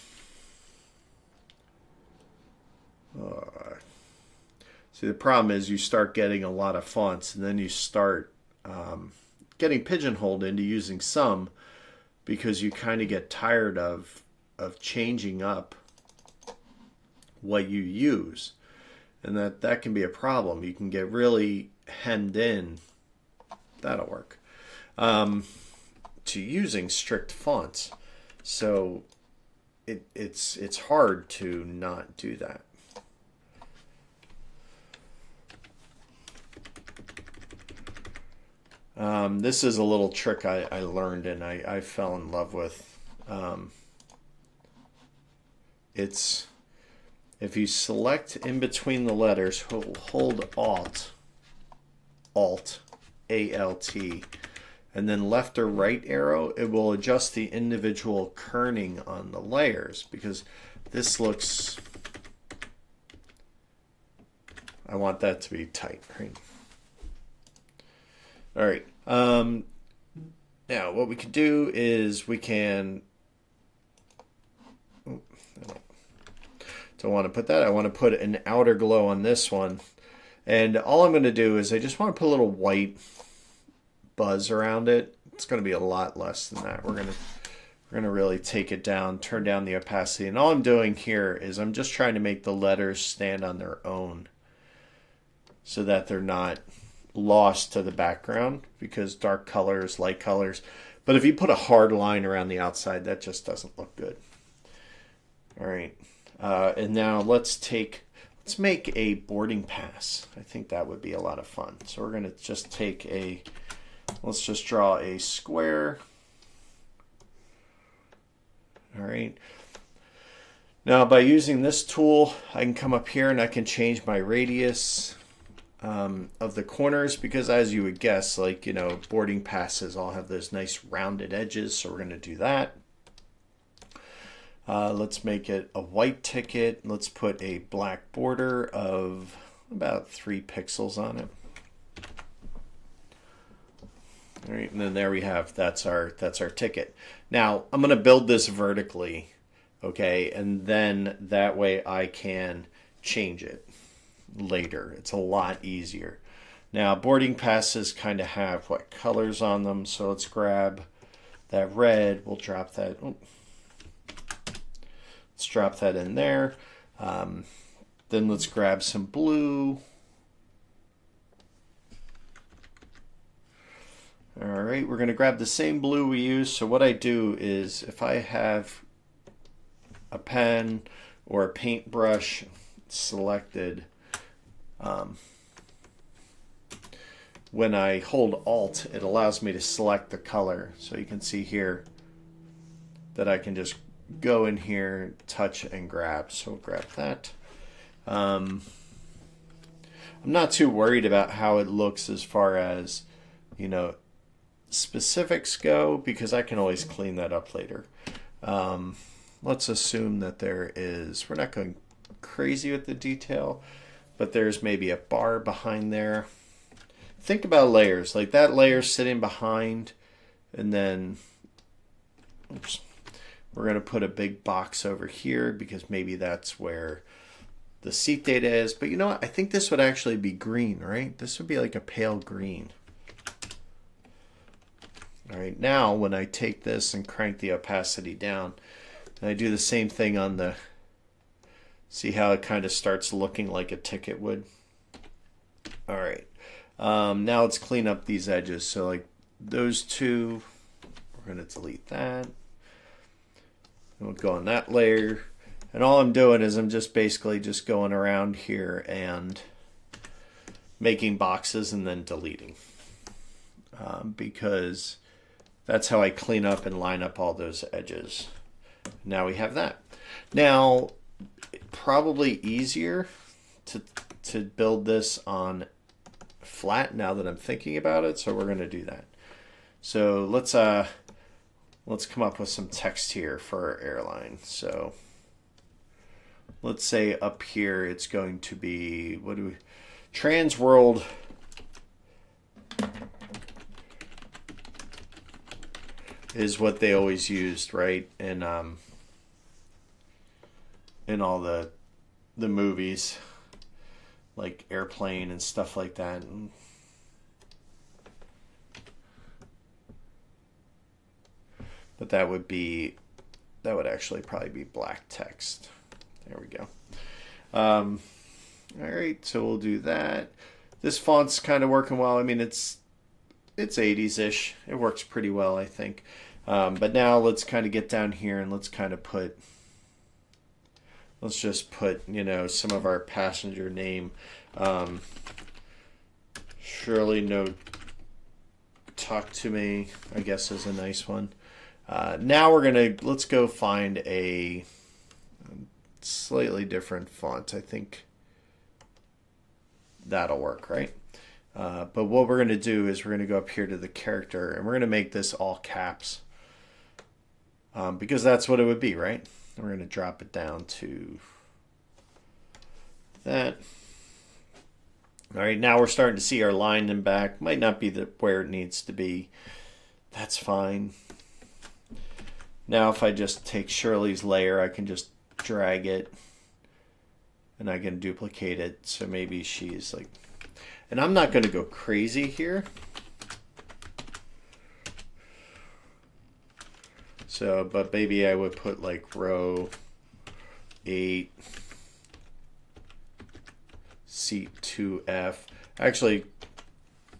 See, the problem is you start getting a lot of fonts, and then you start getting pigeonholed into using some because you kind of get tired of changing up what you use, and that can be a problem. You can get really hemmed in. That'll work. To using strict fonts, so it's hard to not do that. This is a little trick I learned and I fell in love with. It's if you select in between the letters, hold Alt, A-L-T, and then left or right arrow, it will adjust the individual kerning on the layers because this looks... I want that to be tight, right? All right. Now, what we can do is we can... I don't want to put that. I want to put an outer glow on this one. And all I'm going to do is I just want to put a little white buzz around it. It's going to be a lot less than that. We're going to really take it down, turn down the opacity. And all I'm doing here is I'm just trying to make the letters stand on their own so that they're not lost to the background, because dark colors, light colors. But if you put a hard line around the outside, that just doesn't look good. All right. And now let's make a boarding pass. I think that would be a lot of fun. So we're going to just let's just draw a square. All right. Now by using this tool, I can come up here and I can change my radius of the corners, because as you would guess, like, you know, boarding passes all have those nice rounded edges. So we're going to do that. Let's make it a white ticket. Let's put a black border of about 3 pixels on it. All right, and then there we have, that's our ticket. Now I'm going to build this vertically, okay, and then that way I can change it. later. It's a lot easier. Now, boarding passes kind of have what colors on them, so let's grab that red. We'll drop that. Oh, let's drop that in there. Then let's grab some blue. All right, we're going to grab the same blue we use. So what I do is if I have a pen or a paintbrush selected, when I hold Alt, it allows me to select the color. So you can see here that I can just go in here, touch and grab. So we'll grab that. I'm not too worried about how it looks as far as, you know, specifics go, because I can always clean that up later. Let's assume that there is, we're not going crazy with the detail, but there's maybe a bar behind there. Think about layers, like that layer sitting behind, and then oops, we're going to put a big box over here because maybe that's where the seat data is. But you know what? I think this would actually be green, right? This would be like a pale green. All right, now when I take this and crank the opacity down, and I do the same thing on the, see how it kind of starts looking like a ticket would? All right, now let's clean up these edges. So like those two, we're going to delete that. And we'll go on that layer. And all I'm doing is I'm just basically just going around here and making boxes and then deleting. Because that's how I clean up and line up all those edges. Now we have that. Now, probably easier to build this on flat now that I'm thinking about it, so we're going to do that. So let's come up with some text here for our airline. So let's say up here it's going to be, what do we, Trans World is what they always used, right? And in all the movies, like Airplane and stuff like that. But that would actually probably be black text. There we go. All right, so we'll do that. This font's kind of working well. I mean, it's 80s-ish. It works pretty well, I think. But now let's kind of get down here and let's just put, you know, some of our passenger name. Shirley, no, talk to me, I guess is a nice one. Now let's go find a slightly different font. I think that'll work, right? But what we're going to do is we're going to go up here to the character and we're going to make this all caps. Because that's what it would be, right? We're going to drop it down to that. All right, now we're starting to see our line in back. Might not be where it needs to be. That's fine. Now if I just take Shirley's layer, I can just drag it and I can duplicate it. So maybe she's like, and I'm not going to go crazy here. So, but maybe I would put like row 8, seat 2F. Actually,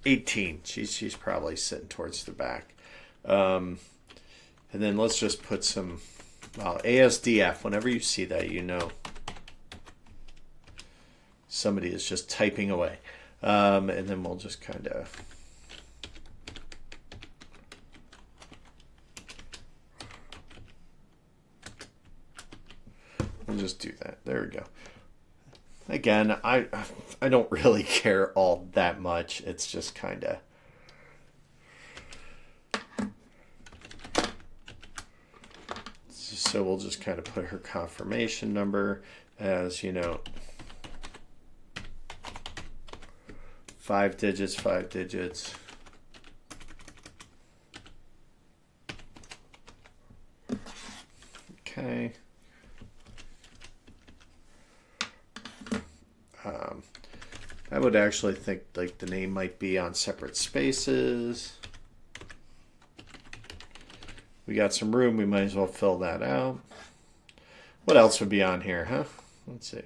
18. She's probably sitting towards the back. And then let's just put some, well, ASDF. Whenever you see that, you know somebody is just typing away. And then we'll just kind of just do that. There we go. Again, I don't really care all that much. It's just kind of so we'll just kind of put her confirmation number as, you know, 5 digits, 5 digits. Okay. I would actually think like the name might be on separate spaces. We got some room, we might as well fill that out. What else would be on here, huh? Let's see.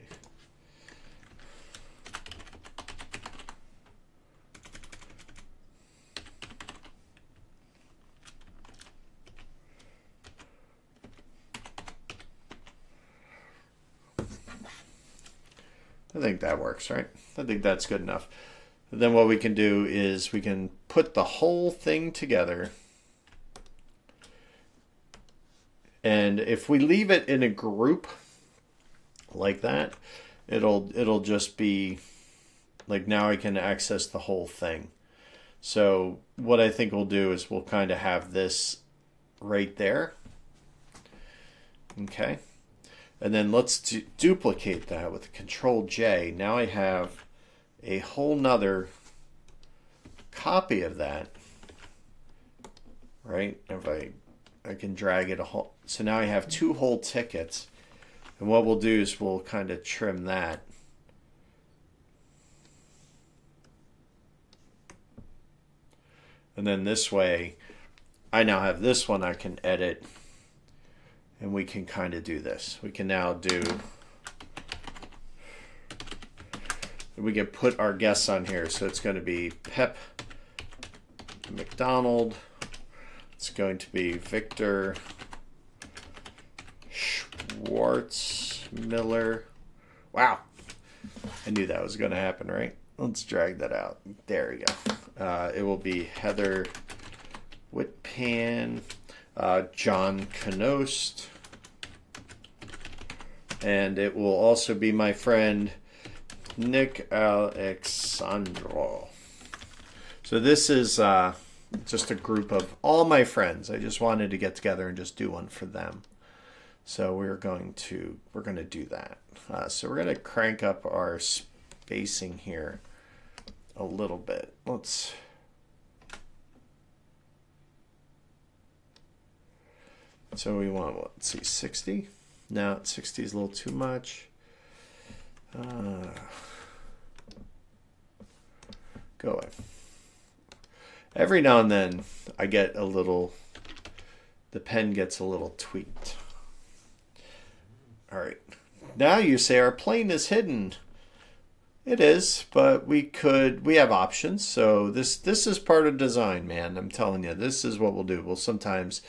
I think that works, right? I think that's good enough. And then what we can do is we can put the whole thing together. And if we leave it in a group like that, it'll just be like, now I can access the whole thing. So what I think we'll do is we'll kind of have this right there. Okay. And then let's duplicate that with Control J. Now I have a whole nother copy of that, right? If I can drag it a whole, so now I have two whole tickets. And what we'll do is we'll kind of trim that. And then this way, I now have this one I can edit. And we can kind of do this. We can now do, we can put our guests on here. So it's going to be Pep McDonald. It's going to be Victor Schwartz Miller. Wow. I knew that was going to happen, right? Let's drag that out. There we go. It will be Heather Whitpan. John Knost, and it will also be my friend Nick Alexandro. So this is just a group of all my friends. I just wanted to get together and just do one for them. So we're going to do that. So we're going to crank up our spacing here a little bit. So we want, let's see, 60? No, 60 is a little too much. Go away. Every now and then I get a little, the pen gets a little tweaked. All right. Now you say our plane is hidden. It is, but we have options. So this is part of design, man. I'm telling you, this is what we'll do. We'll sometimes,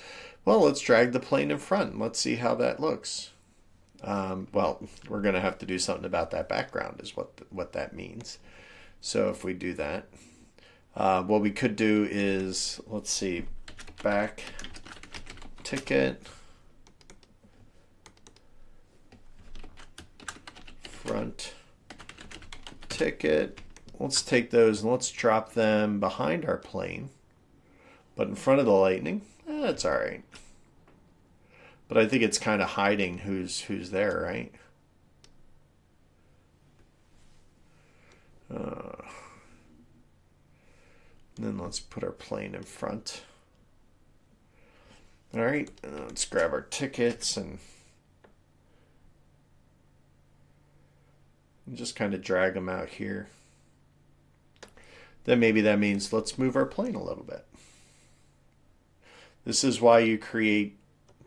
well, let's drag the plane in front. Let's see how that looks. Well, we're going to have to do something about that background is what that means. So if we do that, what we could do is, let's see, back ticket, front ticket. Let's take those and let's drop them behind our plane, but in front of the lightning. That's all right. But I think it's kind of hiding who's there, right? Then let's put our plane in front. All right, let's grab our tickets and just kind of drag them out here. Then maybe that means let's move our plane a little bit. This is why you create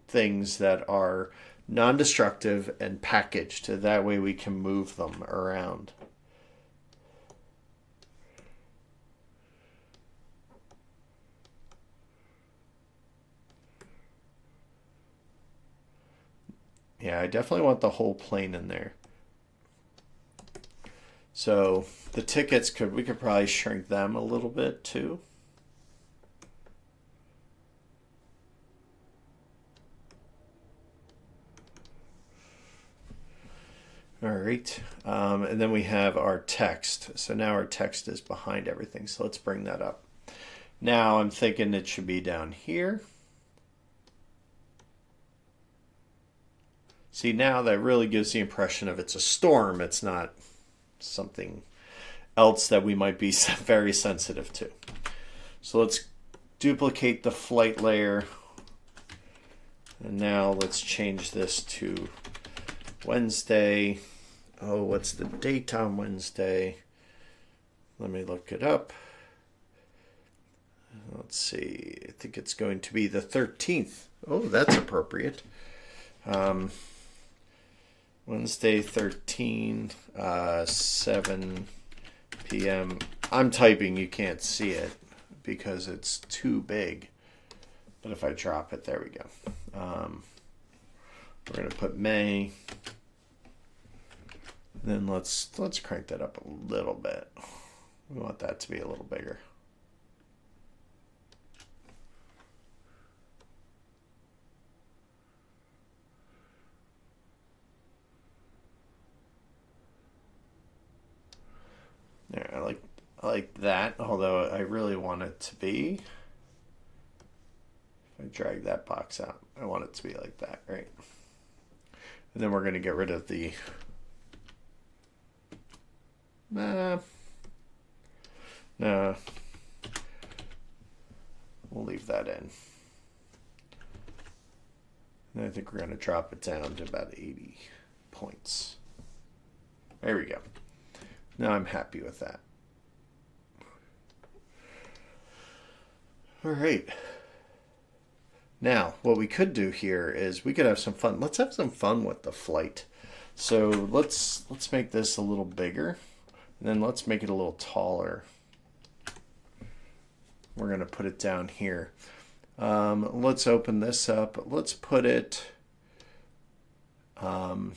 things that are non-destructive and packaged. That way we can move them around. Yeah, I definitely want the whole plane in there. So the tickets we could probably shrink them a little bit too. All right, and then we have our text. So now our text is behind everything. So let's bring that up. Now I'm thinking it should be down here. See, now that really gives the impression of it's a storm. It's not something else that we might be very sensitive to. So let's duplicate the flight layer. And now let's change this to Wednesday, Oh, what's the date on Wednesday? Let me look it up. Let's see. I think it's going to be the 13th. Oh, that's appropriate. Wednesday 13, 7 p.m. I'm typing, you can't see it because it's too big. But if I drop it, there we go. We're going to put May. Then let's crank that up a little bit. We want that to be a little bigger. There, I like that, although I really want it to be, if I drag that box out, I want it to be like that, right? And then we're going to get rid of the no. We'll leave that in. And I think we're going to drop it down to about 80 points. There we go. Now I'm happy with that. All right. Now, what we could do here is we could have some fun. Let's have some fun with the flight. So let's make this a little bigger. And then let's make it a little taller. We're going to put it down here. Let's open this up. Let's put it, let's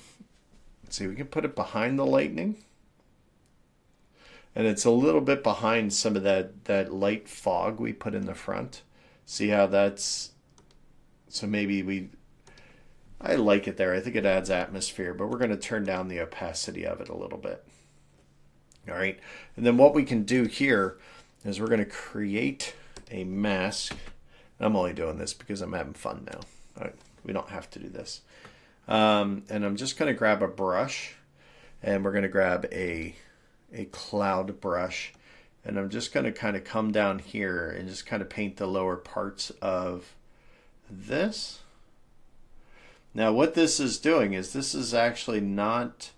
see, we can put it behind the lightning. And it's a little bit behind some of that light fog we put in the front. See how that's, so maybe I like it there. I think it adds atmosphere, but we're going to turn down the opacity of it a little bit. All right. And then what we can do here is we're going to create a mask. I'm only doing this because I'm having fun now. All right. We don't have to do this. And I'm just going to grab a brush, and we're going to grab a cloud brush, and I'm just going to kind of come down here and just kind of paint the lower parts of this. Now what this is doing is this is actually not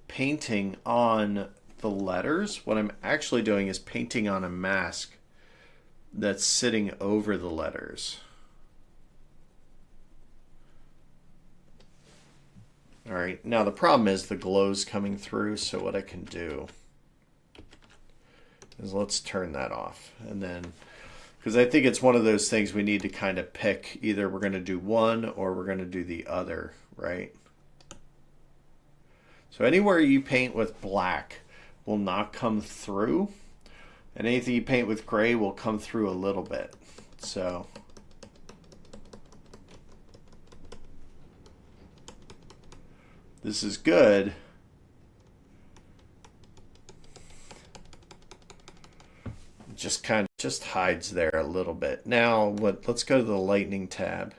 painting on the letters. What I'm actually doing is painting on a mask that's sitting over the letters. All right, now the problem is the glow's coming through, so what I can do is let's turn that off. And then, because I think it's one of those things we need to kind of pick, either we're going to do one or we're going to do the other, right? So anywhere you paint with black will not come through, and anything you paint with gray will come through a little bit. So this is good. Just kind of just hides there a little bit. Now let's go to the lightning tab.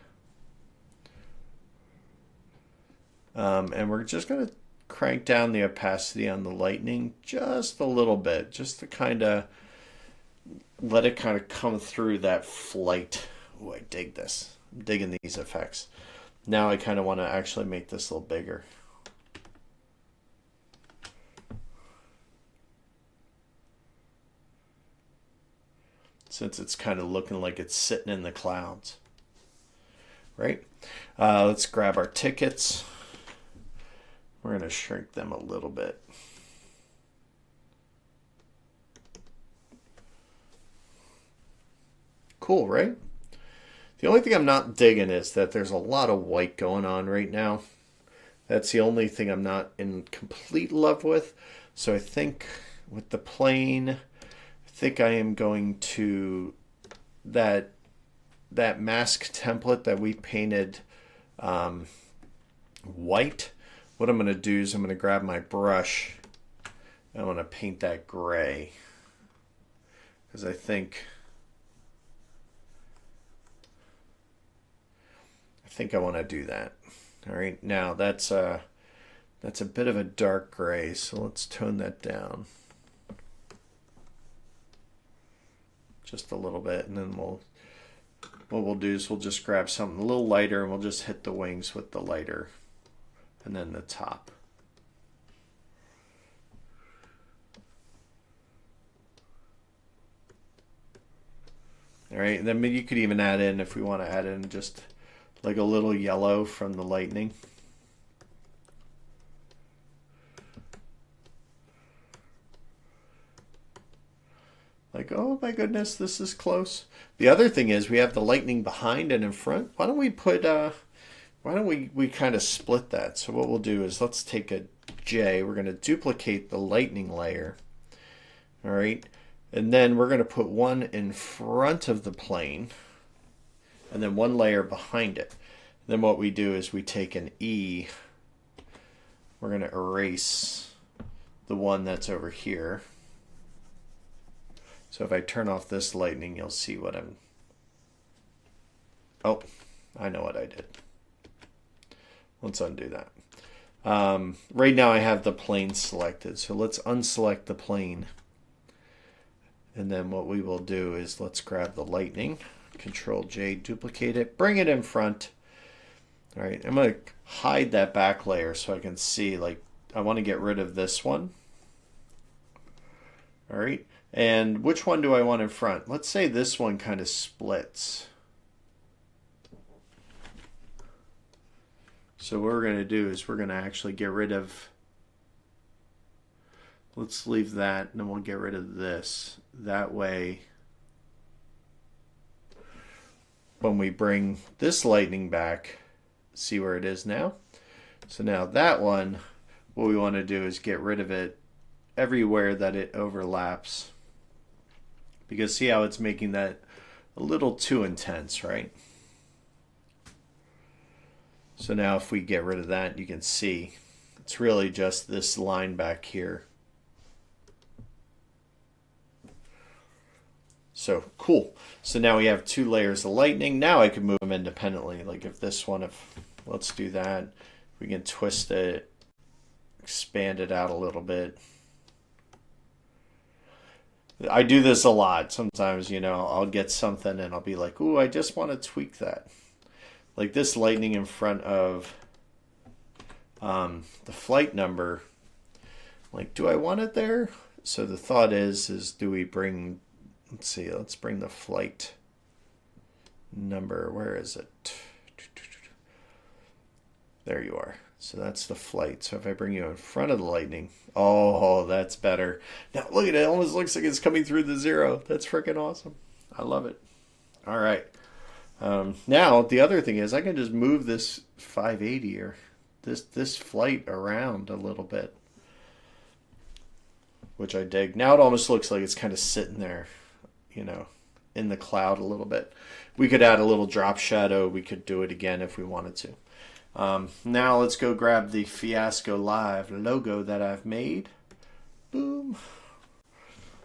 And we're just going to crank down the opacity on the lightning just a little bit, just to kind of let it kind of come through that flight. Oh, I dig this. I'm digging these effects. Now I kind of want to actually make this a little bigger. Since it's kind of looking like it's sitting in the clouds. Right? Let's grab our tickets. We're going to shrink them a little bit. Cool, right? The only thing I'm not digging is that there's a lot of white going on right now. That's the only thing I'm not in complete love with. So I think with the plane, I think I am going to that mask template that we painted white. What I'm going to do is I'm going to grab my brush and I'm going to paint that gray, because I think I want to do that. All right, now that's a bit of a dark gray, so let's tone that down just a little bit, and then what we'll do is we'll just grab something a little lighter and we'll just hit the wings with the lighter, and then the top. All right, and then you could even add in, if we want to add in just like a little yellow from the lightning. Like, oh my goodness, this is close. The other thing is we have the lightning behind and in front. Why don't we put, why don't we kind of split that? So what we'll do is let's take a J. We're going to duplicate the lightning layer. All right. And then we're going to put one in front of the plane and then one layer behind it. Then what we do is we take an E. We're going to erase the one that's over here. So if I turn off this lightning, you'll see what I'm... Oh, I know what I did. Let's undo that. Right now I have the plane selected, so let's unselect the plane. And then what we will do is let's grab the lightning, Control J, duplicate it, bring it in front. All right, I'm going to hide that back layer so I can see, like, I want to get rid of this one. All right, and which one do I want in front? Let's say this one kind of splits. So what we're going to do is we're going to actually get rid of, let's leave that, and then we'll get rid of this. That way, when we bring this lightning back, see where it is now? So now that one, what we want to do is get rid of it everywhere that it overlaps. Because see how it's making that a little too intense, right? So now if we get rid of that, you can see it's really just this line back here. So cool. So now we have two layers of lightning. Now I can move them independently. Like if this one, let's do that. We can twist it, expand it out a little bit. I do this a lot. Sometimes, you know, I'll get something and I'll be like, ooh, I just want to tweak that. Like this lightning in front of the flight number. Like, do I want it there? So the thought is do we bring, let's see, let's bring the flight number. Where is it? There you are. So that's the flight. So if I bring you in front of the lightning, oh, that's better. Now look at it. It almost looks like it's coming through the zero. That's freaking awesome. I love it. All right. Now the other thing is I can just move this 580 or this flight around a little bit, which I dig. Now it almost looks like it's kind of sitting there, you know, in the cloud a little bit. We could add a little drop shadow. We could do it again if we wanted to. Now let's go grab the Fiasco Live logo that I've made. Boom.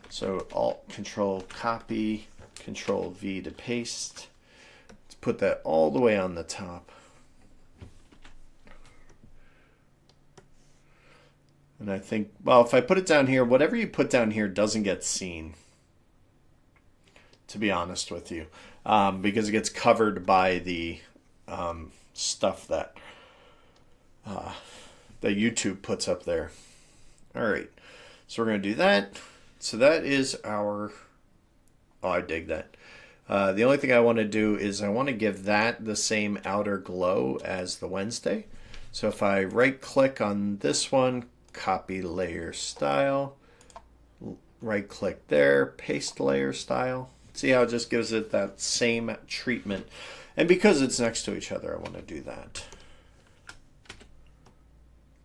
So Alt Control copy, Control V to paste. Let's put that all the way on the top. And I think, well, if I put it down here, whatever you put down here doesn't get seen, to be honest with you, because it gets covered by the stuff that YouTube puts up there. All right, so we're going to do that. So that is our, oh, I dig that. The only thing I want to do is I want to give that the same outer glow as the Wednesday. So if I right click on this one, copy layer style, right click there, paste layer style. See how it just gives it that same treatment. And because it's next to each other, I want to do that.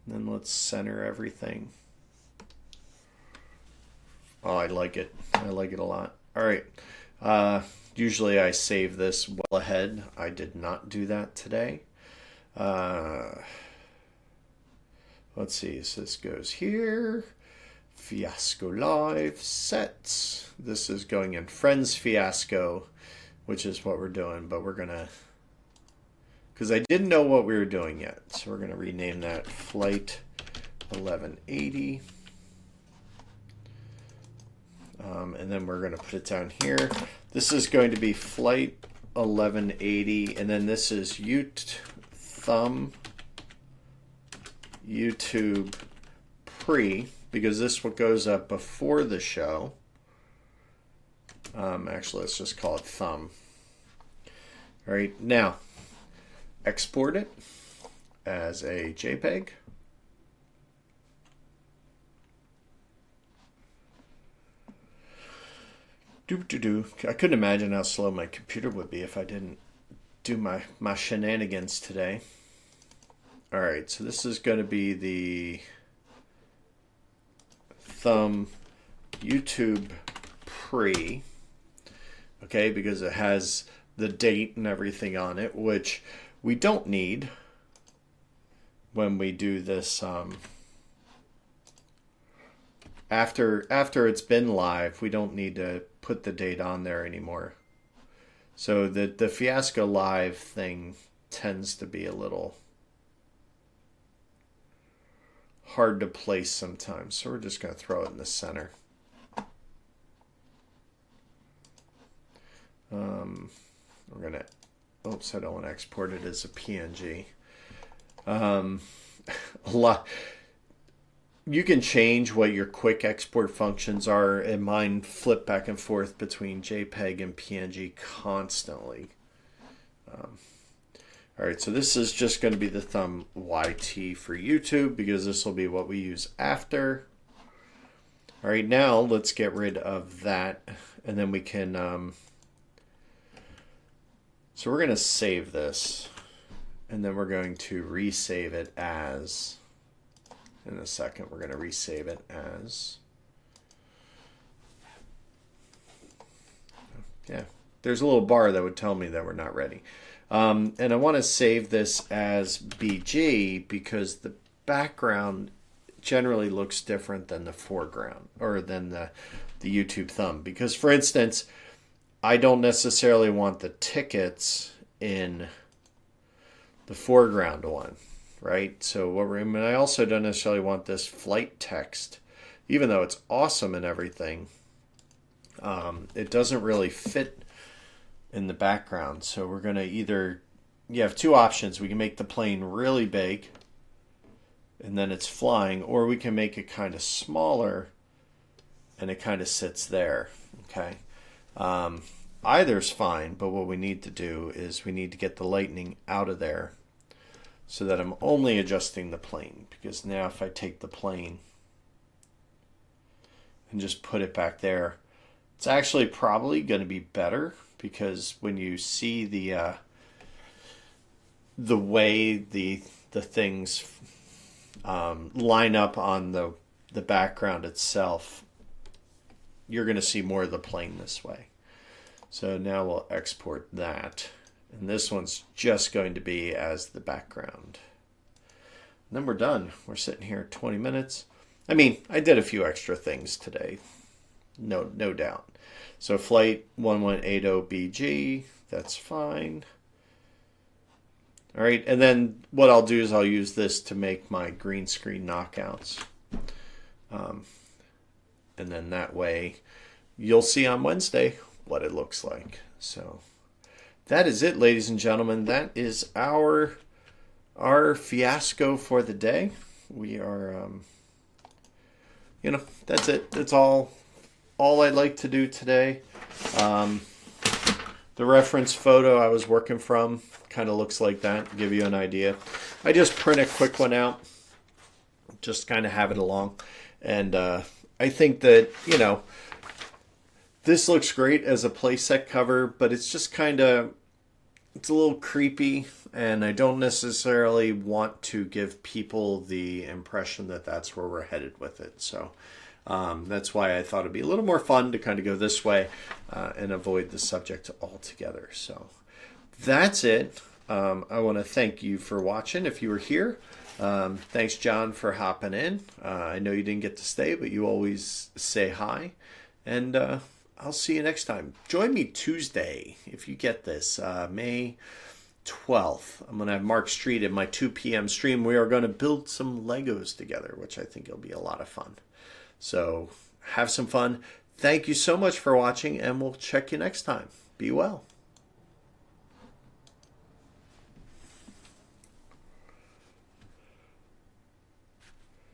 And then let's center everything. Oh, I like it. I like it a lot. All right. Usually I save this well ahead. I did not do that today. Let's see. So this goes here. Fiasco Live sets. This is going in Friends Fiasco, which is what we're doing, but we're going to, because I didn't know what we were doing yet, so we're going to rename that Flight 1180. And then we're going to put it down here. This is going to be Flight 1180, and then this is YouTube pre, because this what goes up before the show. Actually, let's just call it thumb. All right, now export it as a JPEG. I couldn't imagine how slow my computer would be if I didn't do my shenanigans today. All right, so this is going to be the thumb YouTube pre, okay, because it has the date and everything on it, which we don't need when we do this after it's been live. We don't need to put the date on there anymore. So the Fiasco live thing tends to be a little hard to place sometimes. So we're just going to throw it in the center. We're going to, oops, I don't want to export it as a PNG. A lot. You can change what your quick export functions are, and mine flip back and forth between JPEG and PNG constantly. All right, so this is just going to be the thumb YT for YouTube because this will be what we use after. All right, now let's get rid of that, and then we can. So we're going to save this, and then we're going to resave it as. In a second, we're going to resave it as. Yeah, there's a little bar that would tell me that we're not ready. And I want to save this as BG because the background generally looks different than the foreground or than the YouTube thumb. Because, for instance, I don't necessarily want the tickets in the foreground one. Right? So what we're, I also don't necessarily want this flight text, even though it's awesome and everything. It doesn't really fit in the background. So we're going to either, you have two options. We can make the plane really big and then it's flying, or we can make it kind of smaller and it kind of sits there. Okay. Either's fine, but what we need to do is we need to get the lightning out of there, so that I'm only adjusting the plane. Because now if I take the plane and just put it back there, it's actually probably going to be better, because when you see the way the things line up on the background itself, you're going to see more of the plane this way. So now we'll export that. And this one's just going to be as the background. And then we're done. We're sitting here 20 minutes. I mean, I did a few extra things today. No doubt. So flight 1180BG, that's fine. All right, and then what I'll do is I'll use this to make my green screen knockouts. And then that way you'll see on Wednesday what it looks like. So that is it, ladies and gentlemen. That is our fiasco for the day. We are, that's it. That's all I'd like to do today. The reference photo I was working from kind of looks like that. Give you an idea. I just print a quick one out, just kind of have it along, and I think that this looks great as a playset cover, but it's just kind of. It's a little creepy, and I don't necessarily want to give people the impression that that's where we're headed with it. So that's why I thought it'd be a little more fun to kind of go this way and avoid the subject altogether. So that's it. I want to thank you for watching if you were here. Thanks, John, for hopping in. I know you didn't get to stay, but you always say hi. And I'll see you next time. Join me Tuesday, if you get this, May 12th. I'm going to have Mark Street in my 2 p.m. stream. We are going to build some Legos together, which I think will be a lot of fun. So have some fun. Thank you so much for watching, and we'll check you next time. Be well.